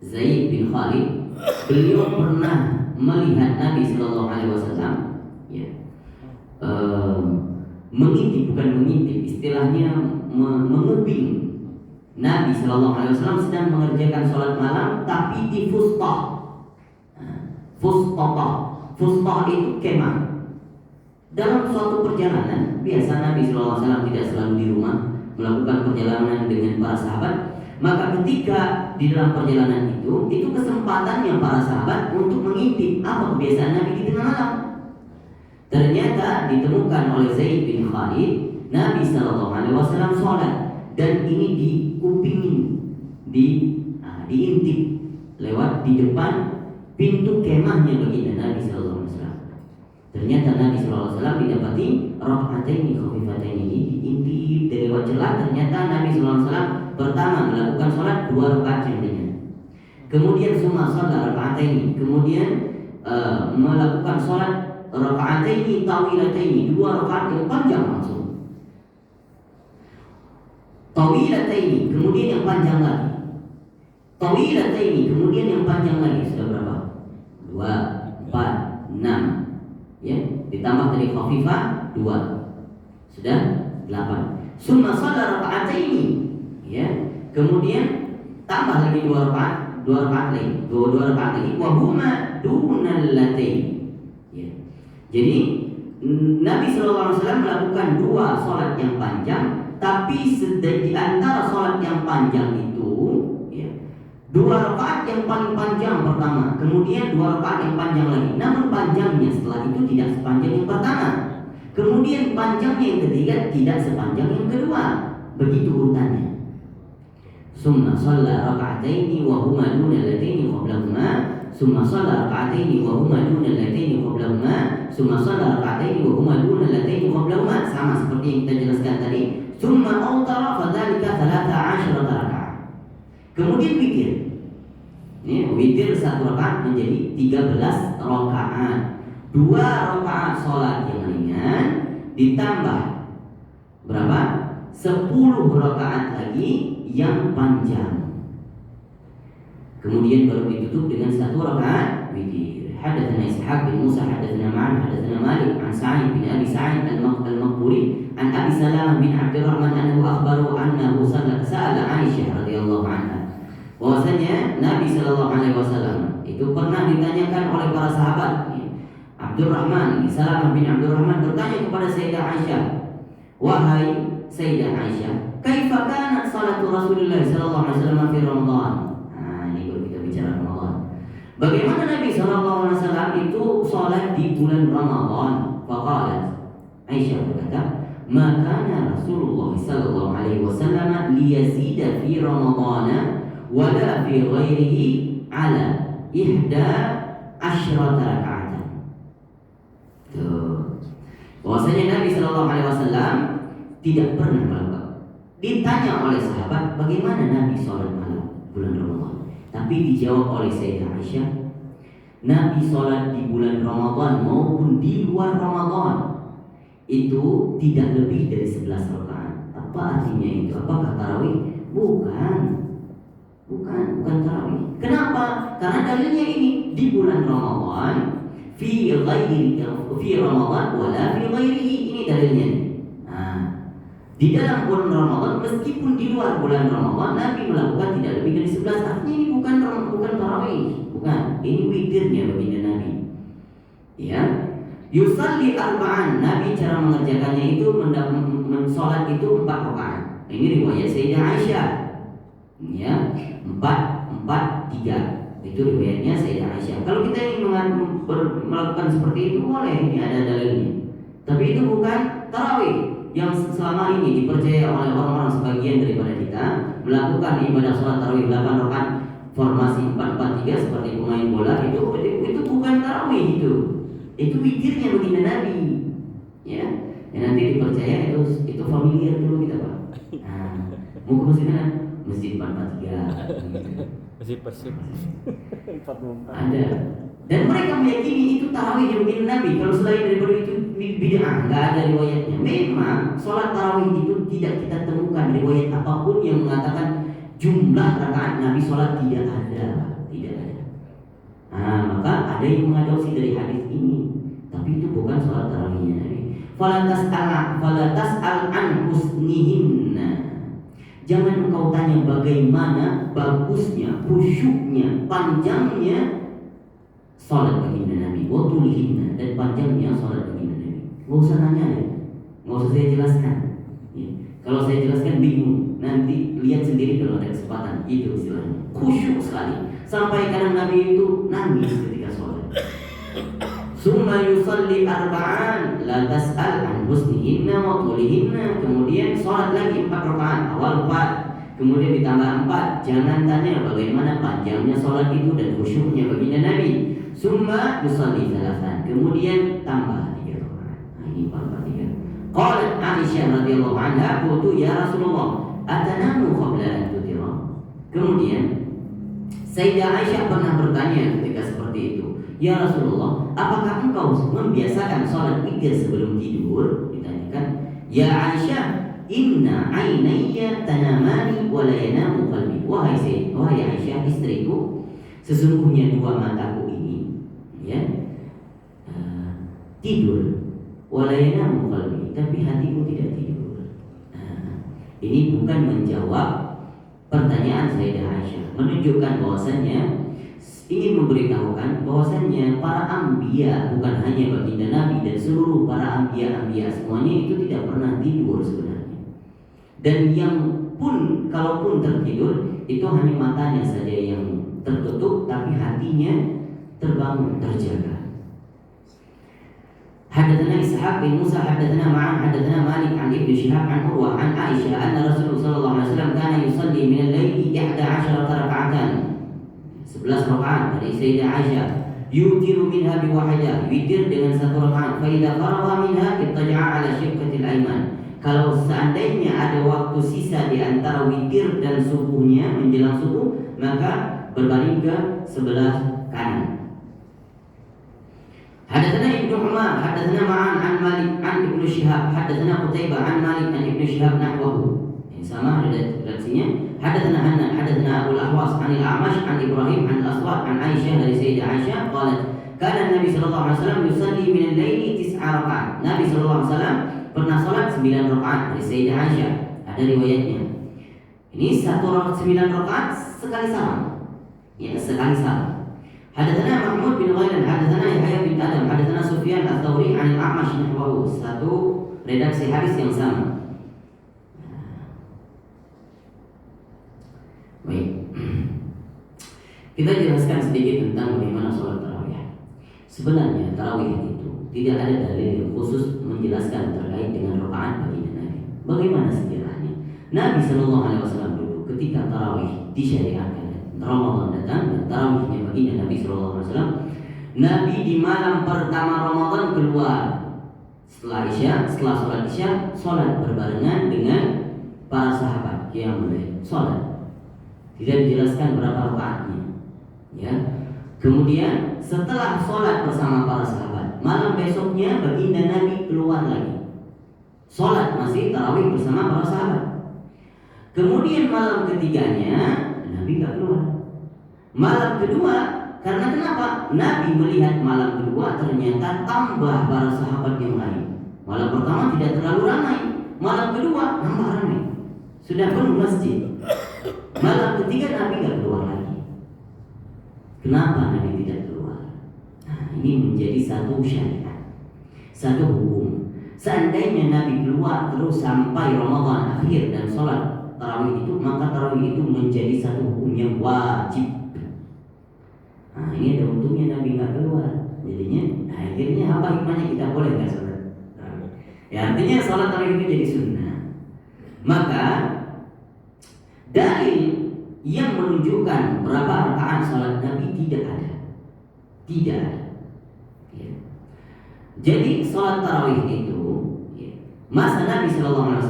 Zaid bin Khalid, beliau pernah melihat Nabi sallallahu alaihi wasallam ya, mengintip, bukan mengintip, istilahnya menguping Nabi Shallallahu Alaihi Wasallam sedang mengerjakan sholat malam, tapi di fustah. Fustah itu kemah. Dalam suatu perjalanan, biasa Nabi Shallallahu Alaihi Wasallam tidak selalu di rumah, melakukan perjalanan dengan para sahabat. Maka ketika di dalam perjalanan itu kesempatannya para sahabat untuk mengintip apa kebiasaan Nabi di tengah malam. Ternyata ditemukan oleh Zaid bin Khalid, Nabi Shallallahu Alaihi Wasallam sholat. Dan ini dikupingin, diintip lewat di depan pintu kemahnya baginda Nabi sallallahu alaihi wasallam. Ternyata Nabi sallallahu alaihi wasallam didapati raka'ataini khafifataini, diintip dari lewat celah. Ternyata Nabi sallallahu alaihi wasallam pertama melakukan sholat 2 rakaat yang ringan. Kemudian summa shalla raka'ataini, kemudian melakukan sholat raka'ataini tawilataini, 2 rakaat yang panjang langsung. Tawilataini, kemudian yang panjang lagi. Tawilataini, kemudian yang panjang lagi. Sudah berapa? 2, 4, 6. Ya, ditambah tadi khafifah 2. Sudah 8. Summa shalla raka'ataini. Ya, kemudian tambah lagi 2 rakaat, 2 rakaat lagi. 2 rakaat lagi wa huma dunal lataini. Ya. Jadi Nabi sallallahu alaihi wasallam melakukan 2 salat yang panjang. Tapi di antara sholat yang panjang itu ya, 2 rakaat yang paling panjang pertama, kemudian 2 rakaat yang panjang lagi. Namun panjangnya setelah itu tidak sepanjang yang pertama. Kemudian panjangnya yang ketiga tidak sepanjang yang kedua. Begitu urutannya. Summa shalla raka'ataini wa huma duna allataini qablahuma, summa shalla raka'ataini wa huma duna allataini qablahuma, summa shalla raka'ataini wa huma duna allataini qablahuma. Sama seperti yang kita jelaskan tadi. Summa autara fadzalika 13 rakaat. Kemudian witir. Ini witir 1 rakaat menjadi 13 rakaat. 2 rakaat sholat yang ringan ditambah berapa? 10 rakaat lagi yang panjang. Kemudian baru ditutup dengan 1 rakaat witir. Hadatsana Ishaq bin Musa hadatsana Ma'an hadatsana Malik an Sa'id bin Abi Sa'id al-Maqburi an Abi Salamah bin Abdurrahman annahu akhbaru annahu sa'ala Aisyah radhiyallahu anha. Bahwasanya Nabi sallallahu alaihi wasallam itu pernah ditanyakan oleh para sahabat. Abdurrahman bin Salamah bin Abdurrahman bertanya kepada Sayyidah Aisyah, "Wahai Sayyidah Aisyah, kaifa kanat salatu Rasulullah sallallahu alaihi wasallam fi Ramadan?" Nah, ini baru kita bicara Ramadan. Bagaimana Nabi sallallahu alaihi wasallam itu salat di bulan Ramadan? Faqalat, Aisyah berkata, "Makana Rasulullah sallallahu alaihi wasallam liyazida fi Ramadan wala fi ghairihi ala 11 rakaat." Tuh. Bahwasanya Nabi sallallahu alaihi wasallam tidak pernah melakukan. Ditanya oleh sahabat, bagaimana Nabi sholat malam bulan Ramadan? Tapi dijawab oleh Sayyidah Aisyah, Nabi sholat di bulan Ramadan maupun di luar Ramadan itu tidak lebih dari 11 rakaat. Apa artinya itu? Apakah tarawih? Bukan tarawih. Kenapa? Karena dalilnya ini di bulan Ramadan, fi Ramadan wala fi ghairihi, ini dalilnya. Nah, di dalam bulan Ramadan meskipun di luar bulan Ramadan Nabi melakukan tidak lebih dari 11. Artinya ini bukan tarawih, bukan. Ini witirnya baginda Nabi. Ya. Yusalli arba'an, Nabi cara mengerjakannya itu mensolat itu 4 rakaat. Ini riwayat Sayyidah Aisyah. Ya, 4-4-3. Itu riwayatnya Sayyidah Aisyah. Kalau kita ingin melakukan seperti itu boleh, ini ada dalilnya. Tapi itu bukan tarawih yang selama ini dipercaya oleh orang-orang sebagian daripada kita melakukan ibadah sholat tarawih 8 rakaat formasi 4-4-3 seperti pemain bola. Itu bukan tarawih itu witirnya baginda Nabi. Ya, nanti dipercaya itu familiar dulu kita, Pak. Nah, mau ke masjid mana? Masjid 443. Masjid Persib. Ada. Dan mereka meyakini itu tarawih yang baginda Nabi. Kalau selain daripada itu bid'ah, enggak ada riwayatnya. Memang sholat tarawih itu tidak kita temukan riwayat apapun yang mengatakan jumlah rakaat Nabi sholat, tidak ada. Nah, maka ada yang mengadopsi dari hadis ini, tapi itu bukan sholat tarawihnya Nabi. Fala tas'al an husnihinna. Jangan engkau tanya bagaimana bagusnya, khusyuknya, panjangnya sholat baginda Nabi, wa tulihinna, dan panjangnya sholat baginda Nabi. Enggak usah nanya deh, enggak usah saya jelaskan. Ya. Kalau saya jelaskan bingung, nanti lihat sendiri kalau ada kesempatan. Itu istilahnya khusyuk sekali. Sampai kadang Nabi itu nangis ketika sholat. Summa yusalli arba'an la tas'al an husnihinna wa tulihinna. Kemudian sholat lagi 4 rakaat, awal 4, kemudian ditambah 4. Jangan tanya bagaimana panjangnya sholat itu dan khusyuknya baginda Nabi. Summa yusalli thalathan, kemudian tambah 3 rakaat. Nah, ini 4-4-3. Qalat Aisyah radhiyallahu anha, qultu ya Rasulullah, atanamu qabla an tutira. Kemudian Sayyidah Aisyah pernah bertanya ketika seperti itu, ya Rasulullah, apakah engkau membiasakan sholat witir sebelum tidur? Ditanyakan. Ya Aisyah, inna ainayya tanamani wa la yanamu qalbi. Wahai Aisyah, istriku, sesungguhnya 2 mataku ini tidur, wa la yanamu qalbi, tapi hatiku tidak tidur. Ini bukan menjawab pertanyaan Sayyidah Aisyah, menunjukkan bahwasannya ingin memberitahukan bahwasannya para anbiya, bukan hanya baginda Nabi dan seluruh para anbiya semuanya itu tidak pernah tidur sebenarnya. Dan yang pun kalaupun tertidur itu hanya matanya saja yang tertutup, tapi hatinya terbangun, terjaga. Hadatsana Ishaq bin Musa hadatsana Ma'an hadatsana Malik an Ibnu Syihab an Urwah an Aisyah anna Rasulullah sallallahu alaihi wasallam kana yusalli min al-laili 11 raka'atan. 11 rakaat dari Sayyidah Aisyah. Yutiru minha bi wahidah, witir dengan 1 rakaat. Fa idza faragha minha ittaja'a 'ala shiqqatil ayman. Kalau seandainya ada waktu sisa di antara witir dan subuhnya menjelang subuh, maka berbaring ke sebelah kanan. Hadatsana Ibnu Umar hadatsana Ma'an an Malik an Ibnu Syihab hadatsana Qutaibah an Malik an Ibnu Syihab nahwahu. Yang sama redaksinya. Hadatsana Hanan hadatsana Abu Al-Ahwas an Al-A'mash an Ibrahim an Al-Aswad an Aisyah dari Sayyidah Aisyah qalat kana Nabi sallallahu alaihi wasallam yusalli min al-laili 9 rakaat. Nabi sallallahu alaihi wasallam pernah salat 9 rakaat dari Sayyidah Aisyah. Ada riwayatnya. Ini 9 rakaat sekali salam. Ya, sekali salam. Hadatsana Mahmud bin Ghailan hadatsana Yahya bin Adam hadatsana Sufyan Ats-Tsauri 'an Al-A'mash nahwahu. Satu redaksi hadis yang sama. Baik. Kita jelaskan sedikit tentang bagaimana sholat tarawih. Sebenarnya tarawih itu tidak ada dalil yang khusus menjelaskan terkait dengan rakaat baginda Nabi. Bagaimana sejarahnya? Nabi Shallallahu Alaihi Wasallam dulu ketika tarawih disyariatkan, Ramadan datang dan tarawihnya baginda Nabi Shallallahu Alaihi Wasallam, Nabi di malam pertama Ramadan keluar setelah sholat isya, sholat berbarengan dengan para sahabat yang mulai sholat. Tidak dijelaskan berapa rakaatnya. Ya. Kemudian setelah sholat bersama para sahabat, malam besoknya baginda Nabi keluar lagi. Sholat masih tarawih bersama para sahabat. Kemudian malam ketiganya Nabi nggak keluar. Malam kedua, karena kenapa? Nabi melihat malam kedua ternyata tambah para sahabat yang lain. Malam pertama tidak terlalu ramai, malam kedua nambah ramai. Sudah penuh masjid. Malam ketiga Nabi nggak keluar lagi. Kenapa Nabi tidak keluar? Nah, ini menjadi satu syariat, satu hukum. Seandainya Nabi keluar terus sampai Ramadan akhir dan sholat tarawih itu, maka tarawih itu menjadi satu hukum yang wajib. Nah, ini ada untungnya Nabi nggak keluar. Jadinya, akhirnya apa hikmahnya kita boleh nggak sholat? Ya artinya sholat tarawih itu jadi sunnah. Maka dalil yang menunjukkan berapa rakaat sholat Nabi tidak ada. Tidak ada. Ya. Jadi sholat tarawih itu, ya, masa Nabi SAW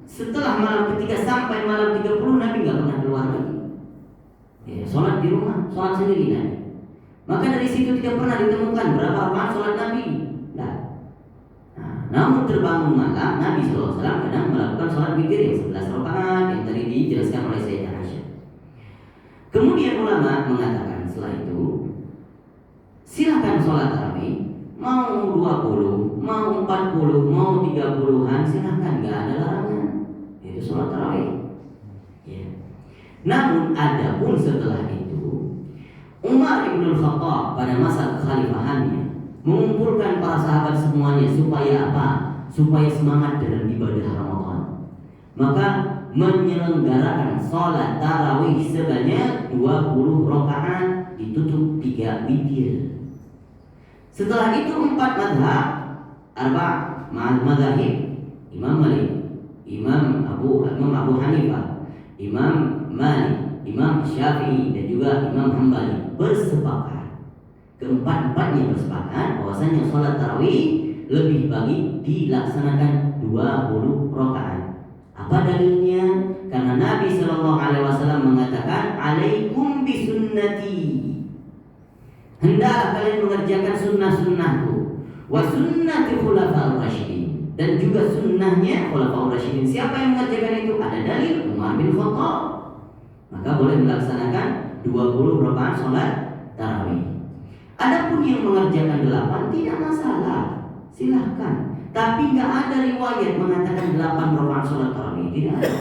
setelah malam ketiga sampai malam 30 Nabi nggak pernah keluar lagi. Ya, sholat di rumah, sholat sendiri Nabi. Maka dari situ tidak pernah ditemukan berapa rakaat sholat Nabi. Nah, namun terbangun malam Nabi SAW kadang melakukan sholat witir yang 11 rakaat yang tadi dijelaskan oleh Sayyidah Aisyah. Kemudian ulama mengatakan setelah itu silakan sholat tarawih, mau 20, mau 40, mau 30-an silakan, nggak ada larangan. Itu sholat tarawih. Ya. Namun ada pun setelah itu Umar bin Khattab pada masa kekhalifahannya mengumpulkan para sahabat semuanya supaya apa? Supaya semangat dalam ibadah Ramadan. Maka menyelenggarakan sholat tarawih sebanyak 20 rakaat ditutup 3 witir. Setelah itu 4 madhab, madhahib, Imam Malik, Imam Abu Hanifah, Imam Malik, Imam Syafi'i dan juga Imam Hambali bersepakat. Keempat-empatnya bersepakat bahwasanya sholat tarawih lebih baik dilaksanakan 20 rakaat. Apa dalilnya? Karena Nabi SAW mengatakan, "Alaikum bisunnati." Hendaklah kalian mengerjakan sunnah-sunnahku, wa sunnati khulafa'ur rasyidin, dan juga sunnahnya khulafa'ur rasyidin. Siapa yang mengerjakan itu? Ada dalil Umar bin Khattab. Maka boleh melaksanakan 20 rakaat sholat tarawih. Adapun yang mengerjakan 8 tidak masalah, silahkan. Tapi nggak ada riwayat mengatakan 8 rakaat sholat tarawih, tidak ada.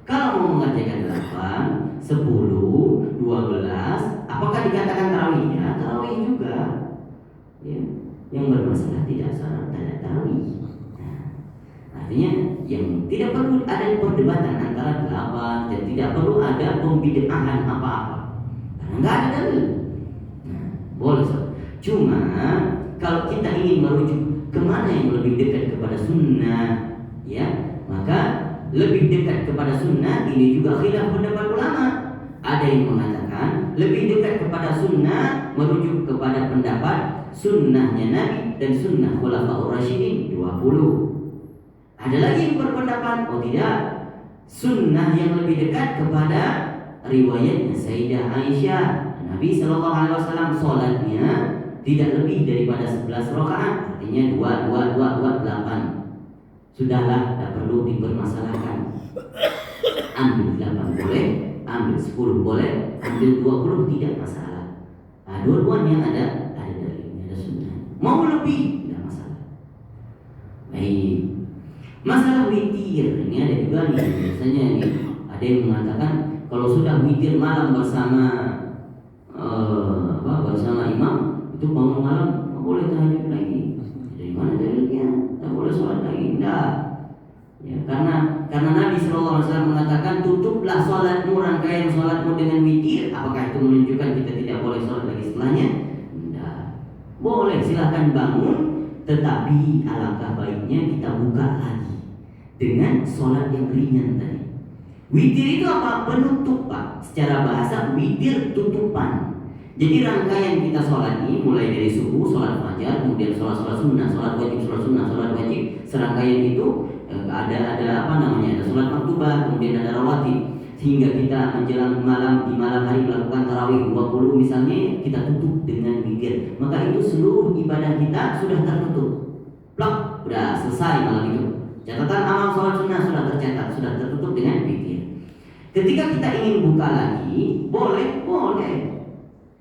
Kalau mau mengerjakan 8, 10, 12, apakah dikatakan tarawihnya? Tarawih juga. Ya. Yang bermasalah tidak sholat tarawih. Nah, artinya yang tidak perlu ada perdebatan antara 8 dan tidak perlu ada pembid'ahan apa-apa. Karena nggak ada dalil. Nah, boleh. Cuma kalau kita ingin merujuk kemana yang lebih dekat kepada sunnah, ya, maka lebih dekat kepada sunnah ini juga khilaf pendapat ulama. Ada yang mengatakan lebih dekat kepada sunnah merujuk kepada pendapat sunnahnya Nabi dan sunnah khulafaur rasyidin 20. Ada lagi yang berpendapat oh tidak, sunnah yang lebih dekat kepada riwayatnya Sayyidah Aisyah. Nabi SAW sholatnya tidak lebih daripada 11 rakaat, artinya 8. Sudahlah, tidak perlu dipermasalahkan. Ambil 8 boleh, ambil 10 boleh, ambil 20 tidak masalah. Nah, dua-duanya ada dalilnya, ada sunnah. Mau lebih tidak masalah. Baik. Masalah witir ini ada juga nih. Biasanya nih ada yang mengatakan kalau sudah witir malam bersama bersama imam itu bangun malam nggak boleh tahajud lagi. Dari mana dalilnya? Nggak boleh sholat lagi? Tidak. Ya, karena Nabi SAW mengatakan tutuplah sholatmu, rangkaian sholatmu dengan witir. Apakah itu menunjukkan kita tidak boleh sholat lagi setelahnya? Tidak. Boleh, silakan bangun, tetapi alangkah baiknya kita buka lagi dengan sholat yang ringan tadi. Witir itu apa? Penutup, Pak. Secara bahasa witir tutupan. Jadi rangkaian kita sholat ini mulai dari subuh, sholat fajar, kemudian sholat sunnah, sholat wajib, sholat sunnah, sholat wajib. Serangkaian itu ada sholat maktubah, kemudian ada rawatib. Sehingga kita menjelang malam, di malam hari melakukan tarawih 20 misalnya, kita tutup dengan witir. Maka itu seluruh ibadah kita sudah tertutup. Plak, sudah selesai malam itu. Catatan amal sholat sunnah sudah tercatat, sudah tertutup dengan witir. Ketika kita ingin buka lagi, boleh.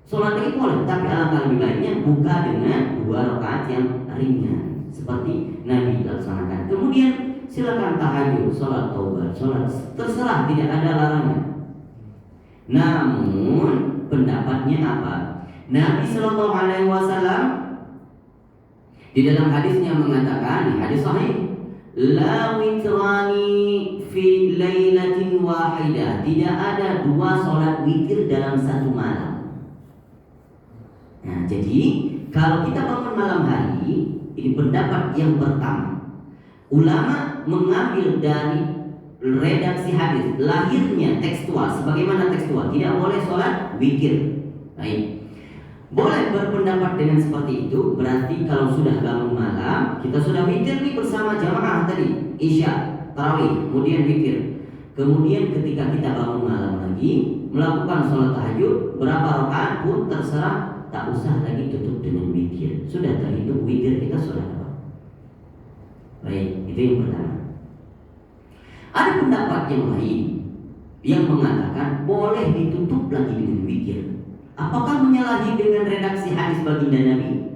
Sholat lagi boleh, tapi alangkah lebih baiknya buka dengan 2 rakaat yang ringan seperti Nabi laksanakan. Kemudian silakan tahajud, sholat taubat, sholat terserah, tidak ada larangan. Namun pendapatnya apa? Nabi Shallallahu Alaihi Wasallam di dalam hadisnya mengatakan, hadis sahih, la witrani fi lailatin wahidah, tidak ada 2 sholat witir dalam satu malam. Nah, jadi kalau kita bangun malam hari, ini pendapat yang pertama. Ulama mengambil dari redaksi hadis, lahirnya tekstual, sebagaimana tekstual, tidak boleh sholat witir. Baik, boleh berpendapat dengan seperti itu. Berarti kalau sudah bangun malam, kita sudah witir nih bersama jamaah tadi, isya, tarawih, kemudian witir. Kemudian ketika kita bangun malam lagi, melakukan sholat tahajud, berapa rakaat pun terserah. Tak usah lagi tutup dengan witir. Sudah terhitung witir kita sudah dapat. Baik, itu yang pertama. Ada pendapat yang lain yang mengatakan boleh ditutup lagi dengan witir. Apakah menyalahi dengan redaksi hadis baginda Nabi?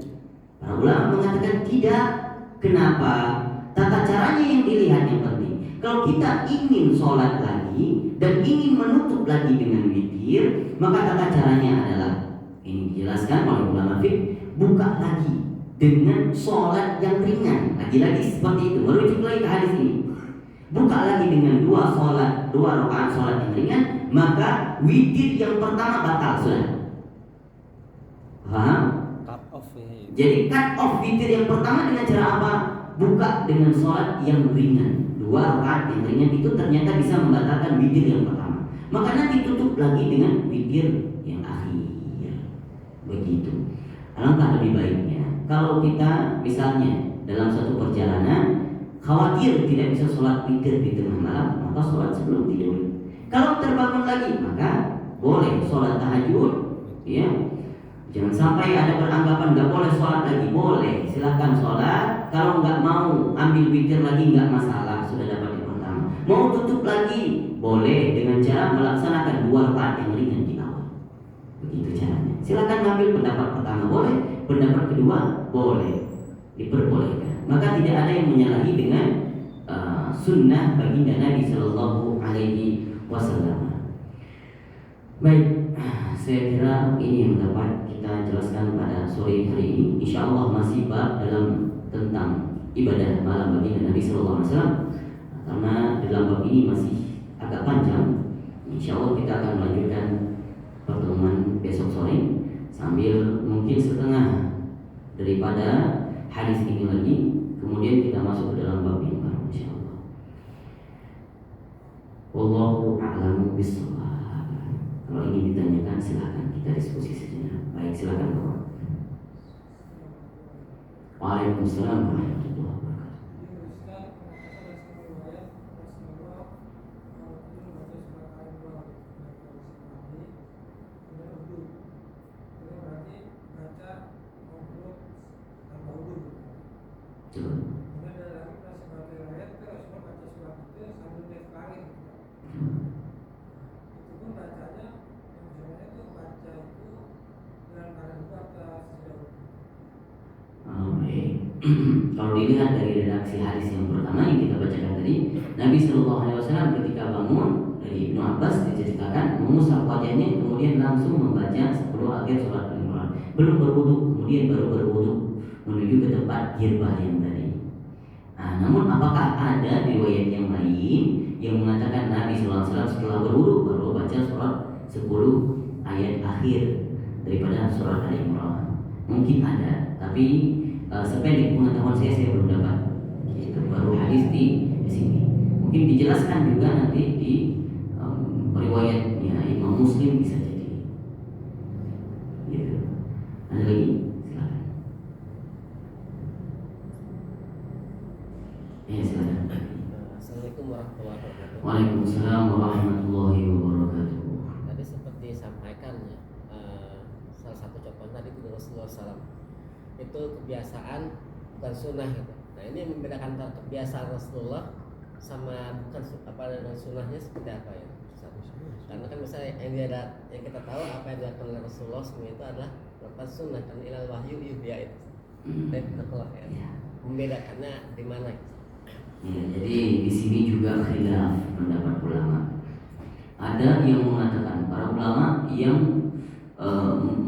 Para ulama mengatakan tidak. Kenapa? Tata caranya yang dilihat yang penting. Kalau kita ingin sholat lagi dan ingin menutup lagi dengan witir, maka tata caranya adalah, ini dijelaskan oleh ulama fiqh, buka lagi dengan sholat yang ringan. Lagi-lagi seperti itu, merujuk lagi ke hadis ini. Buka lagi dengan 2 rakaat sholat yang ringan, maka witir yang pertama batal sudah. Paham? Cut off ya. Jadi cut off witir yang pertama dengan cara apa? Buka dengan sholat yang ringan. 2 rakaat yang ringan itu ternyata bisa membatalkan witir yang pertama. Maka nanti tutup lagi dengan witir yang akhir. Begitu. Alangkah lebih baiknya kalau kita misalnya dalam satu perjalanan khawatir tidak bisa sholat witir di tengah malam, maka sholat sebelum tidur. Kalau terbangun lagi, maka boleh sholat tahajud, ya. Jangan sampai ada beranggapan nggak boleh sholat lagi. Boleh, silakan sholat. Kalau nggak mau ambil witir lagi nggak masalah, sudah dapat yang pertama. Mau tutup lagi, boleh dengan cara melaksanakan 2 rakaat yang ringan di awal. Begitu caranya. Silakan ngambil pendapat pertama boleh, pendapat kedua boleh, diperbolehkan. Maka tidak ada yang menyalahi dengan sunnah baginda Nabi Sallallahu Alaihi Wasallam. Baik, saya kira ini yang dapat kita jelaskan pada sore hari ini. Insya Allah masih bab dalam tentang ibadah malam baginda Nabi Sallallahu Alaihi Wasallam. Karena dalam bab ini masih agak panjang, insya Allah kita akan melanjutkan pertemuan besok sore sambil mungkin setengah daripada hadis ini lagi, kemudian kita masuk ke dalam bab yang baru insyaallah. Wallahu a'lamu bishawab. Kalau ingin ditanyakan silakan kita diskusi sejenak. Baik, silakan Bapak. Waalaikumsalam warahmatullahi wabarakatuh. Kalau dilihat dari redaksi hadis yang pertama yang kita bacakan tadi, Nabi Shallallahu Alaihi Wasallam ketika bangun dari Ibnu Abbas diceritakan mengusap wajahnya, kemudian langsung membaca 10 akhir surat Al-Imran. Belum berwudu, kemudian baru berwudu menuju ke tempat girbah yang tadi. Nah, namun apakah ada riwayat yang lain yang mengatakan Nabi Shallallahu Alaihi Wasallam setelah berwudu baru baca surat 10 ayat akhir daripada surat Al-Imran? Mungkin ada, tapi sependek pengetahuan saya belum dapat. Itu baru hadis di sini. Mungkin dijelaskan juga nanti di riwayatnya Imam Muslim bisa jadi. Gitu. Ada lagi? Silakan. Ya silakan. Assalamualaikum warahmatullahi wabarakatuh. Waalaikumsalam warahmatullahi wabarakatuh. Tadi seperti disampaikan ya, salah satu contoh tadi itu Rasulullah SAW itu kebiasaan bukan sunnah gitu. Nah ini membedakan antara kebiasaan Rasulullah sama bukan apa dengan sunnahnya seperti apa ya Ustaz? Karena kan misalnya yang kita tahu apa yang dilakukan oleh Rasulullah semua itu adalah melakukan sunnah, kan ilal wahyu yuhya itu. Dan terkelah ya. Membedakannya di mana? Ya, jadi di sini juga khilaf pendapat ulama. Ada yang mengatakan, para ulama yang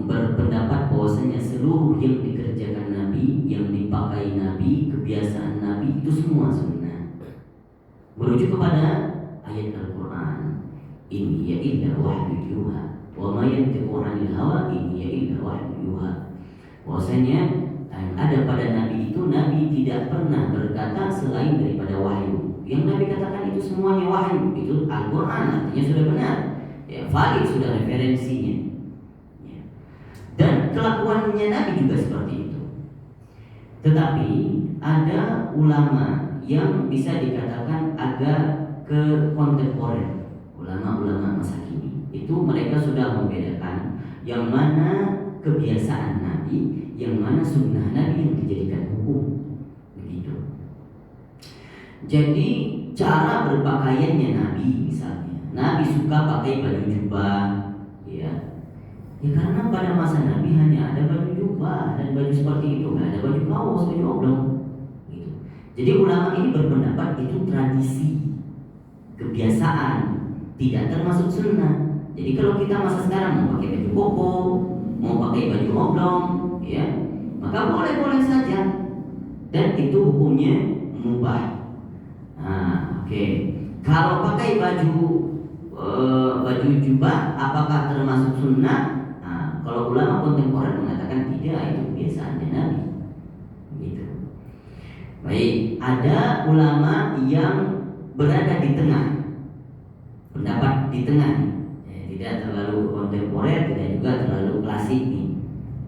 berpendapat bahwasanya seluruh yang dikerjakan Nabi, yang dipakai Nabi, kebiasaan Nabi itu semua sunnah. Merujuk kepada ayat Al-Quran, ini ya illa wahyu yuha, wa ma yantiqu 'anil hawa, ini ya illa wahyu yuha. Bahwasanya yang ada pada Nabi itu, Nabi tidak pernah berkata selain daripada wahyu. Yang Nabi katakan itu semuanya wahyu. Itu Al-Quran, artinya sudah benar, ya, valid, sudah referensinya, ya. Dan kelakuannya Nabi juga seperti itu. Tetapi ada ulama yang bisa dikatakan agak ke kontemporer, ulama-ulama masa kini. Itu mereka sudah membedakan yang mana kebiasaan Nabi, yang mana sunnah Nabi yang dijadikan hukum. Begitu. Jadi cara berpakaiannya Nabi, misalnya Nabi suka pakai baju jubah, ya karena pada masa Nabi hanya ada baju jubah dan baju seperti itu, nggak ada baju kaos, baju oblong gitu. Jadi ulama ini berpendapat itu tradisi, kebiasaan, tidak termasuk sunnah. Jadi kalau kita masa sekarang mau pakai baju koko, mau pakai baju oblong, ya, maka boleh-boleh saja, dan itu hukumnya mubah. Nah, oke. Kalau pakai baju jubah, apakah termasuk sunnah? Nah, kalau ulama kontemporer mengatakan tidak, itu kebiasaannya Nabi. Gitu. Baik, ada ulama yang berada di tengah, pendapat di tengah, tidak terlalu kontemporer, tidak juga terlalu klasik nih,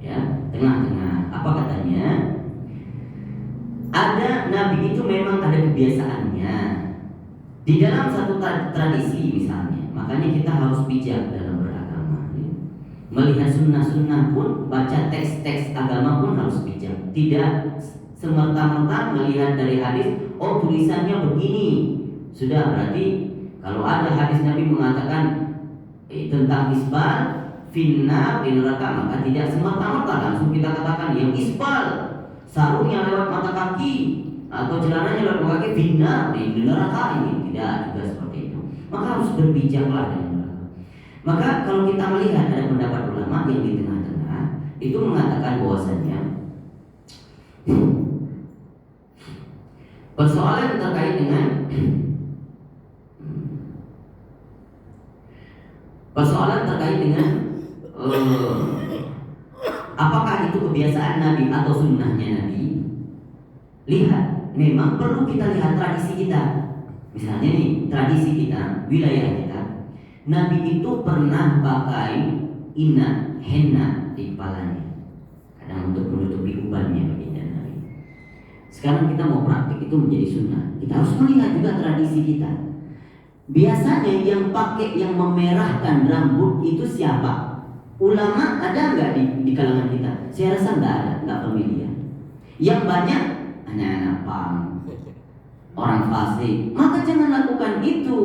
ya, tengah-tengah. Apa katanya? Ada Nabi itu memang ada kebiasaannya di dalam satu tradisi misalnya. Makanya kita harus bijak dalam beragama, ya. Melihat sunnah-sunnah pun, baca teks-teks agama pun harus bijak. Tidak semerta-merta melihat dari hadis, oh tulisannya begini, sudah berarti kalau ada hadis Nabi mengatakan tentang isbal finnar di neraka, maka tidak semerta-merta langsung kita katakan yang isbal sarungnya lewat mata kaki atau celananya lewat mata kaki finnar di neraka, ini tidak juga seperti itu. Maka harus berbijaklah dengan ulama. Maka kalau kita melihat ada pendapat ulama yang di tengah-tengah itu mengatakan bahwasanya persoalan terkait dengan apakah itu kebiasaan Nabi atau sunnahnya Nabi? Lihat, memang perlu kita lihat tradisi kita. Misalnya nih, tradisi kita, wilayah kita, Nabi itu pernah pakai henna di kepalanya, kadang untuk menutupi ubannya baginda Nabi. Sekarang kita mau praktik itu menjadi sunnah. Kita harus melihat juga tradisi kita. Biasanya yang pakai, yang memerahkan rambut itu siapa? Ulama ada nggak di kalangan kita? Saya rasa nggak ada, nggak familiar. Yang banyak anak-anak pang, orang fasik. Maka jangan lakukan itu,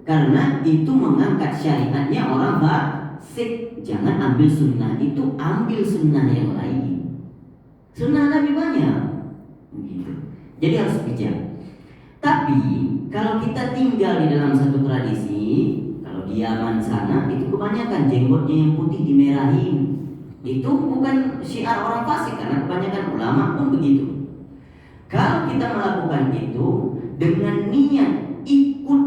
karena itu mengangkat syariatnya orang fasik. Jangan ambil sunnah itu, ambil sunnah yang lain. Sunnah Nabi banyak, begitu. Jadi harus bijak. Tapi kalau kita tinggal di dalam satu tradisi, kalau di Yaman sana itu kebanyakan jenggotnya yang putih dimerahin. Itu bukan syiar orang fasik, karena kebanyakan ulama pun begitu. Kalau kita melakukan itu dengan niat ikut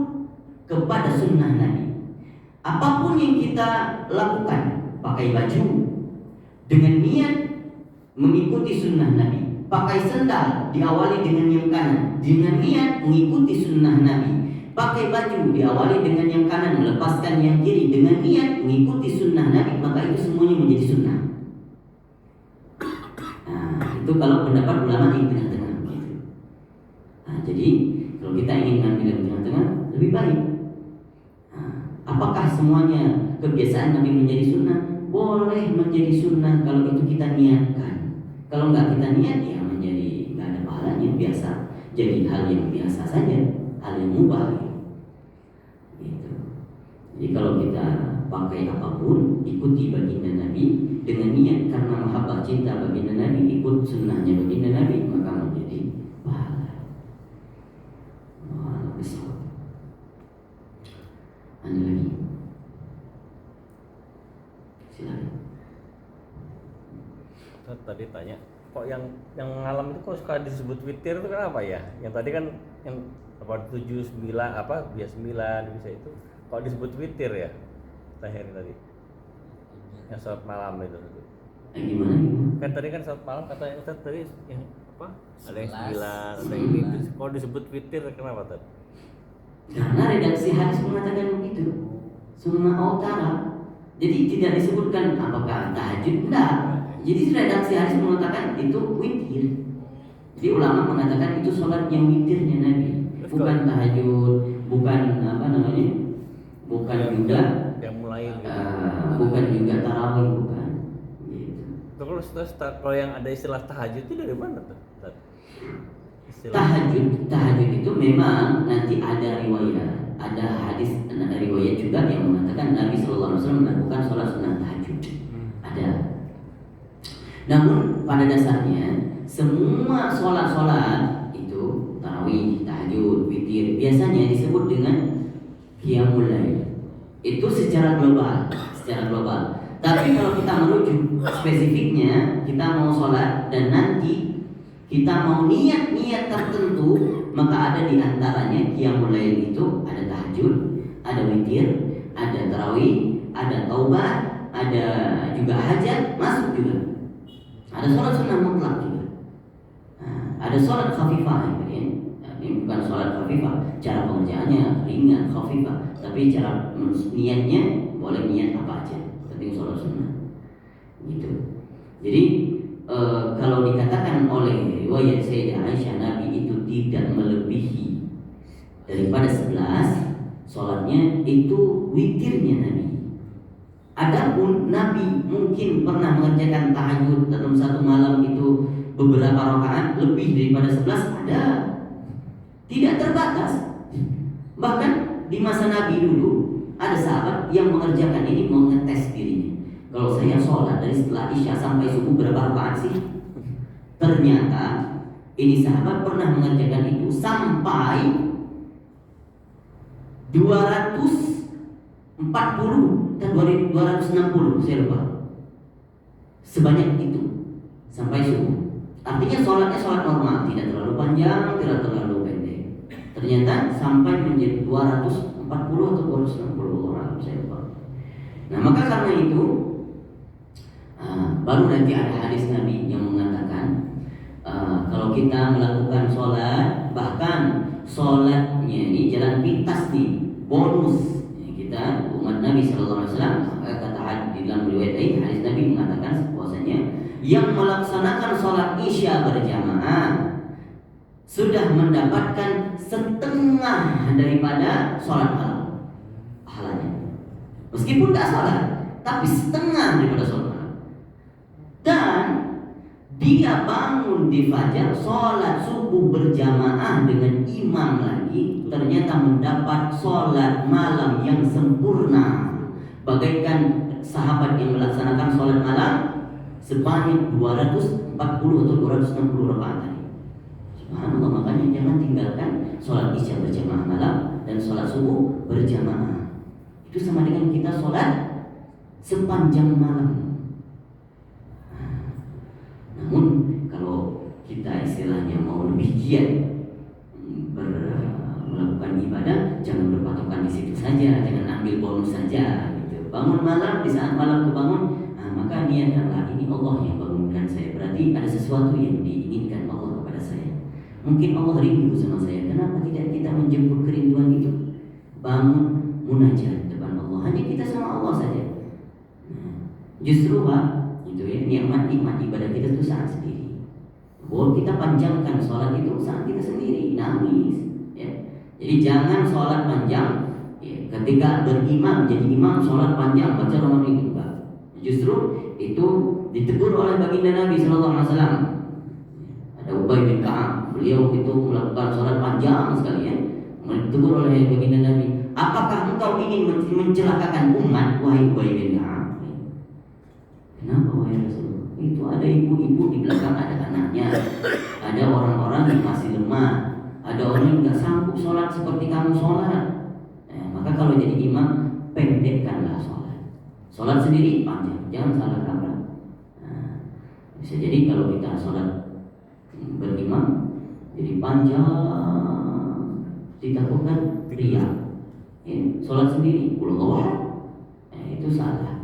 kepada sunnah Nabi, apapun yang kita lakukan, pakai baju dengan niat mengikuti sunnah Nabi, pakai sendal diawali dengan yang kanan dengan niat mengikuti sunnah Nabi, pakai baju diawali dengan yang kanan melepaskan yang kiri dengan niat mengikuti sunnah Nabi, maka itu semuanya menjadi sunnah. Nah, itu kalau pendapat ulama yang tengah-tengah gitu. Nah, jadi kalau kita ingin ngambil yang tengah-tengah lebih baik. Nah, apakah semuanya kebiasaan Nabi menjadi sunnah? Boleh menjadi sunnah kalau itu kita niatkan. Kalau nggak kita niat, ya menjadi nggak ada pahalanya, biasa, jadi hal yang biasa saja. hal yang mubah gitu. Jadi kalau kita pakai apapun, ikuti baginda Nabi dengan niat karena mahabbah cinta baginda Nabi, ikut sunnahnya baginda Nabi, maka menjadi pahala. Besar. Ada lagi? Silakan. Saya tadi tanya, kok yang malam itu kok suka disebut witir itu kenapa ya? Yang tadi kan yang apa 7 9 apa biasa 9 bisa itu kok disebut witir ya? Terakhir tadi. Yang salat malam itu. Gimana? Kan tadi kan salat malam kata yang Ustaz tadi yang apa? Ada yang 9, ada yang ini. Kok disebut witir kenapa tadi? Karena redaksi hadis mengatakan begitu. Summa autara. Jadi tidak disebutkan apakah tahajud, enggak. Jadi redaksi hadis mengatakan itu witir. Jadi ulama mengatakan itu sholat yang witirnya Nabi, bukan tahajud, bukan apa namanya, bukan juga yang mulai bukan juga tarawih, bukan. Gitu. Terus kalau yang ada istilah tahajud itu dari mana tuh? Tahajud itu memang nanti ada riwayat, ada hadis, ada riwayat juga yang mengatakan Nabi SAW melakukan sholat sunnah tahajud. Ada. Namun pada dasarnya semua sholat itu tarawih, tahajud, witir biasanya disebut dengan qiyamul lail. Itu secara global. Tapi kalau kita merujuk spesifiknya, kita mau sholat dan nanti kita mau niat tertentu, maka ada di antaranya qiyamul lail itu ada tahajud, ada witir, ada tarawih, ada taubat, ada juga hajat, masuk juga. Ada sholat sunnah mutlak juga. Ada sholat khafifah ya. Ini bukan sholat khafifah, cara pengerjaannya ringan khafifah, tapi cara niatnya boleh niat apa aja, penting sholat sunnah. Gitu. Jadi kalau dikatakan oleh riwayat Sayyidah Aisyah Nabi itu tidak melebihi daripada 11 sholatnya, itu witirnya Nabi. Adapun Nabi mungkin pernah mengerjakan tahajud dalam satu malam itu beberapa rakaat lebih daripada 11, ada. Tidak terbatas. Bahkan di masa Nabi dulu ada sahabat yang mengerjakan ini, mau ngetes dirinya. Kalau saya sholat dari setelah Isya sampai subuh berapa rakaat sih? Ternyata ini sahabat pernah mengerjakan itu sampai 240 dan 260, saya lupa. Sebanyak itu sampai subuh. Artinya sholatnya sholat normal, tidak terlalu panjang, tidak terlalu pendek. Ternyata sampai menjadi 240 atau 260 orang, saya lupa. Nah maka karena itu baru nanti ada hadis Nabi yang mengatakan kalau kita melakukan sholat, bahkan sholatnya ini jalan pintas nih, bonus kita umat Nabi SAW. Kata di dalam riwayat ini hadis Nabi mengatakan bahwasanya yang melaksanakan sholat isya berjamaah sudah mendapatkan setengah daripada sholat malam pahalanya, meskipun tidak sholat tapi setengah daripada sholat malam. Dan dia bangun di fajar, sholat subuh berjamaah dengan imam lagi, ternyata mendapat sholat malam yang sempurna, bagaikan sahabat yang melaksanakan sholat malam sebanyak 240 atau 260 rakaat tadi. Subhanallah, makanya jangan tinggalkan sholat isya berjamaah malam dan sholat subuh berjamaah. Itu sama dengan kita sholat sepanjang malam. Namun kalau kita istilahnya mau lebih giat melakukan ibadah, jangan berpatokan di situ saja, jangan ambil bonus saja. Gitu. Bangun malam, di saat malam kebangun, maka niatkanlah ini Allah yang bangunkan saya. Berarti ada sesuatu yang diinginkan Allah kepada saya. Mungkin Allah rindu sama saya. Kenapa tidak kita menjemput kerinduan itu? Bangun munajat depan Allah, hanya kita sama Allah saja. Justru Pak, itu ya, nikmat ibadah kita itu saat sendiri. Boleh kita panjangkan sholat itu saat kita sendiri, nangis ya. Jadi jangan sholat panjang ya, ketika berimam, jadi imam sholat panjang baca Ramadan itu enggak. Justru itu ditegur oleh baginda Nabi SAW. Ada Ubay bin Ka'ab, beliau itu melakukan sholat panjang sekali ya, Ditegur oleh baginda Nabi, apakah engkau ingin mencelakakan umat wahai Ubay bin Ka'ab? Kenapa wahai Rasulullah? Itu ada ibu-ibu di belakang, ada anaknya, ada orang-orang yang masih lemah, ada orang yang nggak sanggup sholat seperti kamu sholat. Maka kalau jadi imam, pendekkanlah sholat. Sholat sendiri panjang, jangan salah kaprah. Bisa jadi kalau kita sholat berimam jadi panjang, ditakutkan ria. Sholat sendiri, itu salah.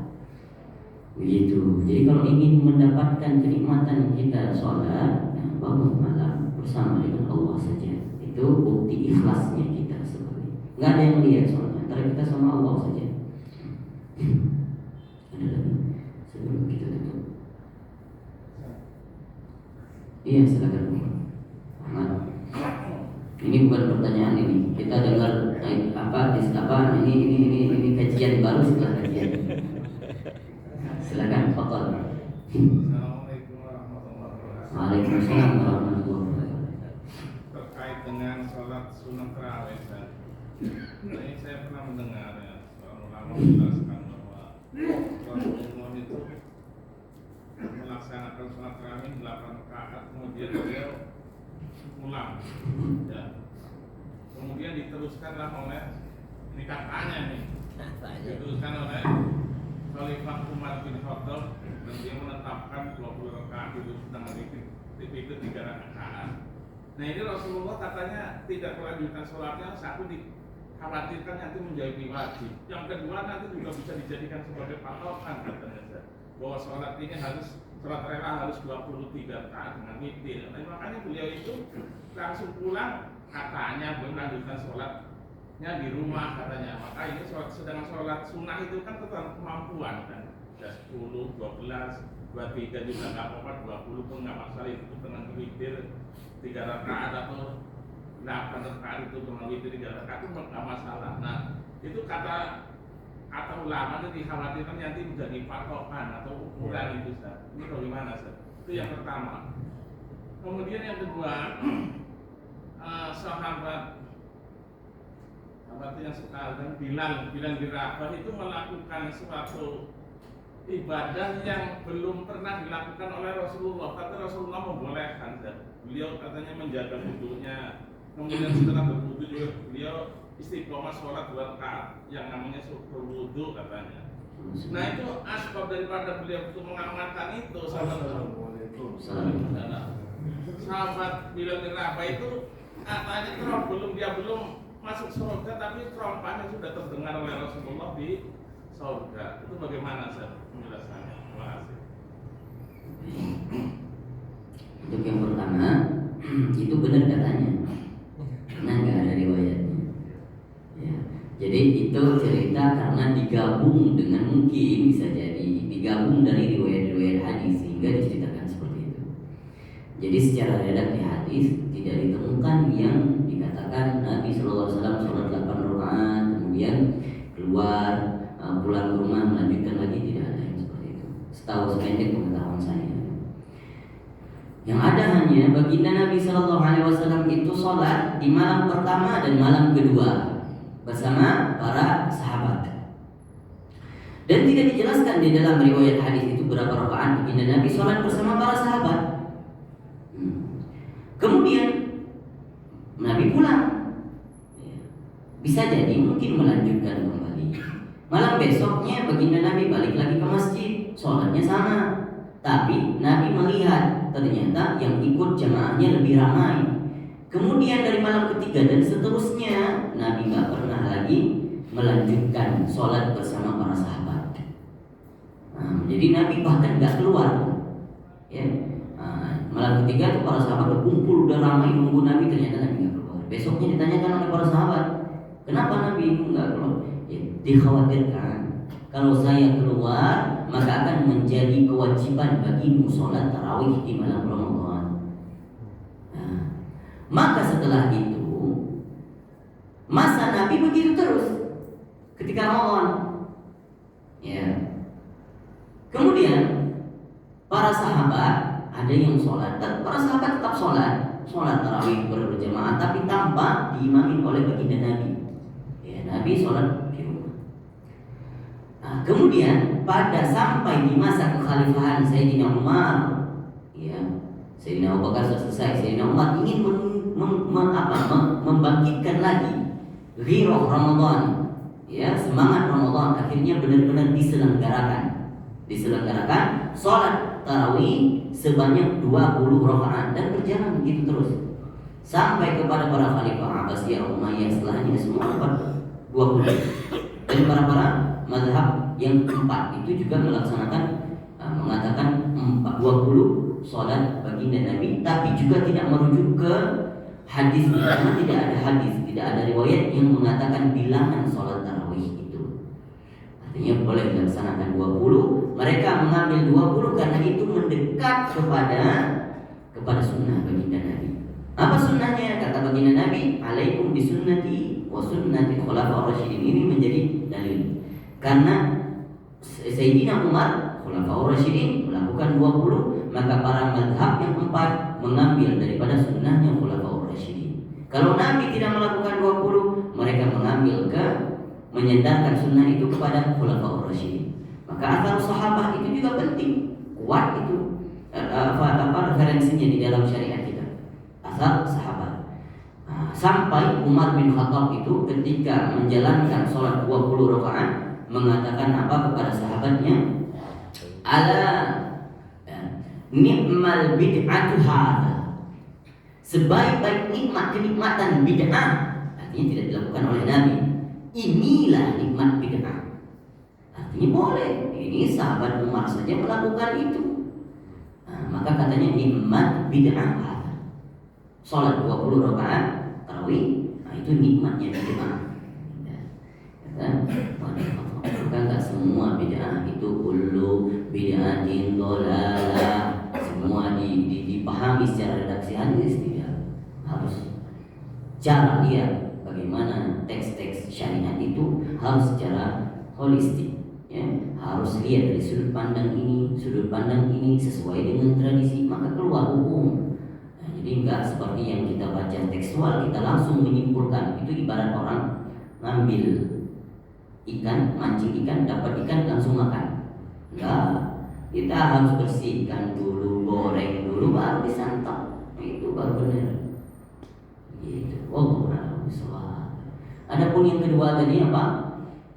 Begitu. Jadi kalau ingin mendapatkan kenikmatan kita sholat, bangun malam bersama dengan Allah saja. Itu bukti ikhlasnya kita seperti. Nggak ada yang lihat sholatnya, antara kita sama Allah saja. Ada lagi sebelum kita tutup? Iya, silakan. Ini bukan pertanyaan ini. Kita dengar ini kajian baru setelah kajian. Silakan, Fakir. Assalamualaikum warahmatullahi wabarakatuh. Waalaikumsalam warahmatullahi wabarakatuh. Terkait dengan sholat sunnah tarawih, ini saya pernah mendengar ya, seorang ulama menjelaskan bahwa sholat umum itu melaksanakan sholat tarawih 8 rakaat, kemudian beliau pulang, ya. Kemudian diteruskanlah oleh, ini katanya nih, diteruskan oleh Khalifah Umar bin Khattab, dan dia menetapkan 20 rakaat itu sedang itu 3 rakaat. Nah ini Rasulullah katanya tidak melanjutkan sholatnya, satu dikhawatirkan nanti menjadi wajib. Yang kedua nanti juga bisa dijadikan sebagai patokan katanya, bahwa sholat ini sholat rela harus 23 rakaat dengan witir. Nah, makanya beliau itu langsung pulang, katanya belum melanjutkan sholatnya di rumah katanya. Maka ini sedangkan sholat sunnah itu kan tentang kemampuan kan, 10, 12, 23 juga nggak apa-apa, 20 pun nggak masalah, itu dengan witir 3 rakaat atau 8 rakaat itu dengan witir 3 rakaat itu nggak masalah. Nah itu kata ulama itu dikhawatirkan nanti menjadi patokan atau ukuran itu, Ustaz. Ini bagaimana, Ustaz? Itu yang pertama. Kemudian yang kedua, sahabat yang sekarang Bilal bin Rabah itu melakukan suatu ibadah yang belum pernah dilakukan oleh Rasulullah. Kata Rasulullah membolehkan, beliau katanya menjaga wudunya, kemudian setelah berwudu juga beliau istiqomah sholat 2 rakaat yang namanya syukur wudu katanya. Nah itu asbab daripada beliau itu mengamalkan itu, sahabat Bilal bin Rabah itu katanya belum masuk surga, tapi terompahnya sudah terdengar oleh Rasulullah di surga. Itu bagaimana penjelasannya? Terima kasih. Untuk yang pertama, itu benar katanya, karena nggak ada riwayatnya. Ya. Jadi itu cerita karena digabung dengan, mungkin bisa jadi digabung dari riwayat-riwayat hadis sehingga diceritakan seperti itu. Jadi secara redaksi hadis tidak ditemukan yang dikatakan Nabi SAW sholat 8 rakaat kemudian keluar pulang ke rumah melanjutkan lagi, tidak ada yang seperti itu. Setahu sependek pengetahuan saya. Yang ada hanya baginda Nabi SAW itu sholat di malam pertama dan malam kedua bersama para sahabat. Dan tidak dijelaskan di dalam riwayat hadis itu berapa rakaat baginda Nabi sholat bersama para sahabat. Kemudian Nabi pulang. Bisa jadi mungkin melanjutkan kembali. Malam besoknya baginda Nabi balik lagi ke masjid, sholatnya sama. Tapi Nabi melihat ternyata yang ikut jamaahnya lebih ramai. Kemudian dari malam ketiga dan seterusnya Nabi gak pernah lagi melanjutkan sholat bersama para sahabat. Jadi Nabi bahkan gak keluar. Ya. Malam ketiga itu para sahabat berkumpul, udah ramai nunggu Nabi, ternyata Nabi gak keluar. Besoknya ditanyakan oleh para sahabat, kenapa Nabi gak keluar? Ya, dikhawatirkan kalau saya keluar maka akan menjadi kewajiban bagimu sholat tarawih di malam Ramadan. Maka setelah itu masa Nabi begitu terus ketika Ramadan. Ya. Kemudian para sahabat ada yang sholat, para sahabat tetap sholat, sholat tarawih berjamaah tapi tanpa diimami oleh baginda Nabi. Ya, Nabi sholat di rumah. Nah, kemudian pada sampai di masa kekhalifahan Sayyidina Umar, ya, Sayyidina Abu Bakar sudah selesai, Sayyidina Umar ingin membangkitkan lagi ghirah Ramadan, ya, semangat Ramadan. Akhirnya benar-benar diselenggarakan sholat tarawih sebanyak 20 rakaat dan berjalan begitu terus sampai kepada para khalifah Abbasiyah, Umayyah, setelahnya semua 20. Dan para mazhab yang keempat itu juga melaksanakan mengatakan 20 sholat baginda Nabi, tapi juga tidak merujuk ke hadis karena tidak ada hadis, tidak ada riwayat yang mengatakan bilangan sholat tarawih itu. Artinya boleh dilaksanakan 20. Mereka mengambil 20 karena itu mendekat kepada sunnah baginda Nabi. Apa sunnahnya? Kata baginda Nabi, alaikum bisunnati wa sunnati khulafaur rasyidin. Ini menjadi dalil. Karena Sayyidina Umar khulafaur rasyidin melakukan 20, maka para mazhab yang keempat mengambil daripada sunnahnya khulafaur rasyidin. Kalau Nabi tidak melakukan 20, mereka mengambil menyandarkan sunnah itu kepada khulafaur rasyidin. Maka asal sahabat itu juga penting, kuat itu referensinya di dalam syariat kita. Asal sahabat. Sampai Umar bin Khattab itu ketika menjalankan sholat 20 rakaat mengatakan apa kepada sahabatnya? Ala ni'mal bid'atu hadza. Sebaik-baik nikmat kenikmatan bid'ah, artinya tidak dilakukan oleh Nabi. Inilah nikmat bid'ah. Artinya boleh, ini sahabat Umar saja melakukan itu. Maka katanya nikmat bid'ah. Salat 20 rakaat tarawih, itu nikmatnya bid'ah. Maka enggak semua bid'ah itu kullu bid'atin dhalalah. Semua dipahami secara redaksi hadis tidak. Harus cara lihat bagaimana teks-teks syariat itu harus secara holistik. Ya, harus lihat dari sudut pandang ini sesuai dengan tradisi, maka keluar hukum. Nah, jadi enggak seperti yang kita baca tekstual kita langsung menyimpulkan. Itu ibarat orang ngambil ikan, mancing ikan, dapat ikan langsung makan. Enggak, kita harus bersihkan dulu, goreng dulu, baru disantap. Itu baru benar. Gitu. Adapun yang kedua tadi apa?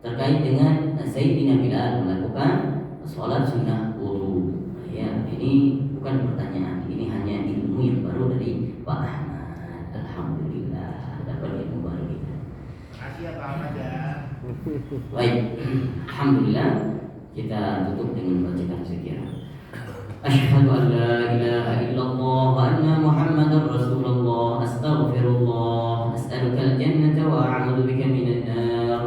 Terkait dengan Sayyidina Bilal melakukan sholat sunnah wudu. Ya, ini bukan pertanyaan, ini hanya ilmu yang baru dari Pak Ahmad. Alhamdulillah dapat ilmu baru kita. Makasih ya Pak Ahmad ya. Baik, alhamdulillah kita tutup dengan bacakan zikir. Asyhadu an la ilaha illallah wa anna Muhammadar Rasulullah. Astaghfirullah, as'aluka al-jannata wa a'udzu bika minan nar.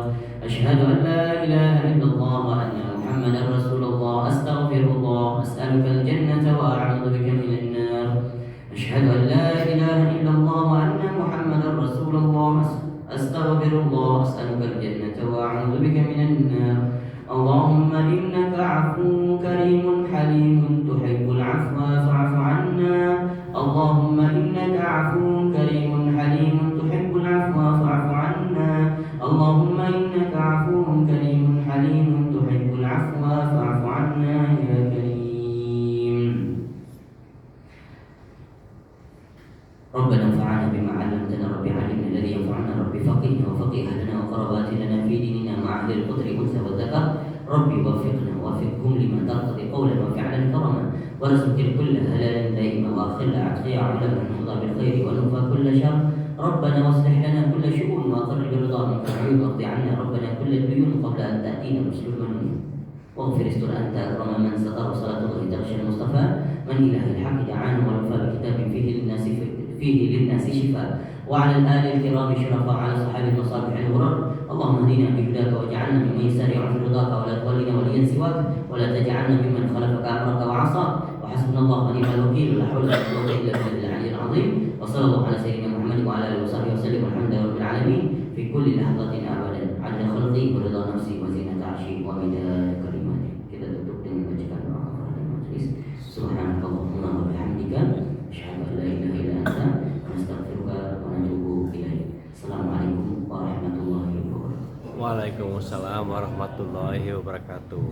أشهد أن لا إله إلا الله وأن محمدا رسول الله أستغفر الله أسألك الجنة وأعوذ بك من النار أشهد أن لا إله إلا الله وأن محمدا رسول الله أستغفر الله أسألك الجنة وأعوذ بك من النار اللهم إنك عفو كريم حليم تحب العفو فاعف عنا اللهم إنك عفو كريم حليم تحب العفو فاعف عنا اللهم إنك عفو كريم حليم تحب العفو فاعف عنا يا كريم ربنا انفعنا بما علمتنا رب علمنا الذي ينفعنا رب فقهنا وفقه أهلنا وقرباتنا في ديننا مع أهل القدر أنثى والذكر ربي وفقهم لما ترتضي قولا وفعلا كرما وارزق الكل هلالا دائما واخل عتقيا علما نحظى بالخير ونوفى كل شر ربنا واصلح لنا كل شؤون واقر برضا منك العيوب واقض عنا ربنا كل الديون قبل ان تاتينا رسل المنون واغفر استر انت اكرم من ستر صلاه الله تغشى المصطفى من اله الحق دعانا والوفى بكتاب فيه للناس شفاء وعلى الآل الكرام شرفاء على صحاب المصالح الغرر اللهم اهدنا بهداك واجعلنا ممن يسارع في رضاك ولا تولنا وليا سواك ولا تجعلنا ممن خلفك امرك وعصاك وحسبنا الله ونعم الوكيل لا حول ولا قوه الا بالله العلي العظيم وصلى الله على سيدنا محمد وعلى اله وصحبه وسلم والحمد لله رب العالمين في كل لحظه ابدا عدد خلقي ورضا نفسي وزينة عرشي ومداد كلماتي. Kita tutup dengan bacaan doa kafaratul majlis. Subhanakallahumma wa bihamdika asyhadu an la ilaha illa anta Waalaikumsalam warahmatullahi wabarakatuh.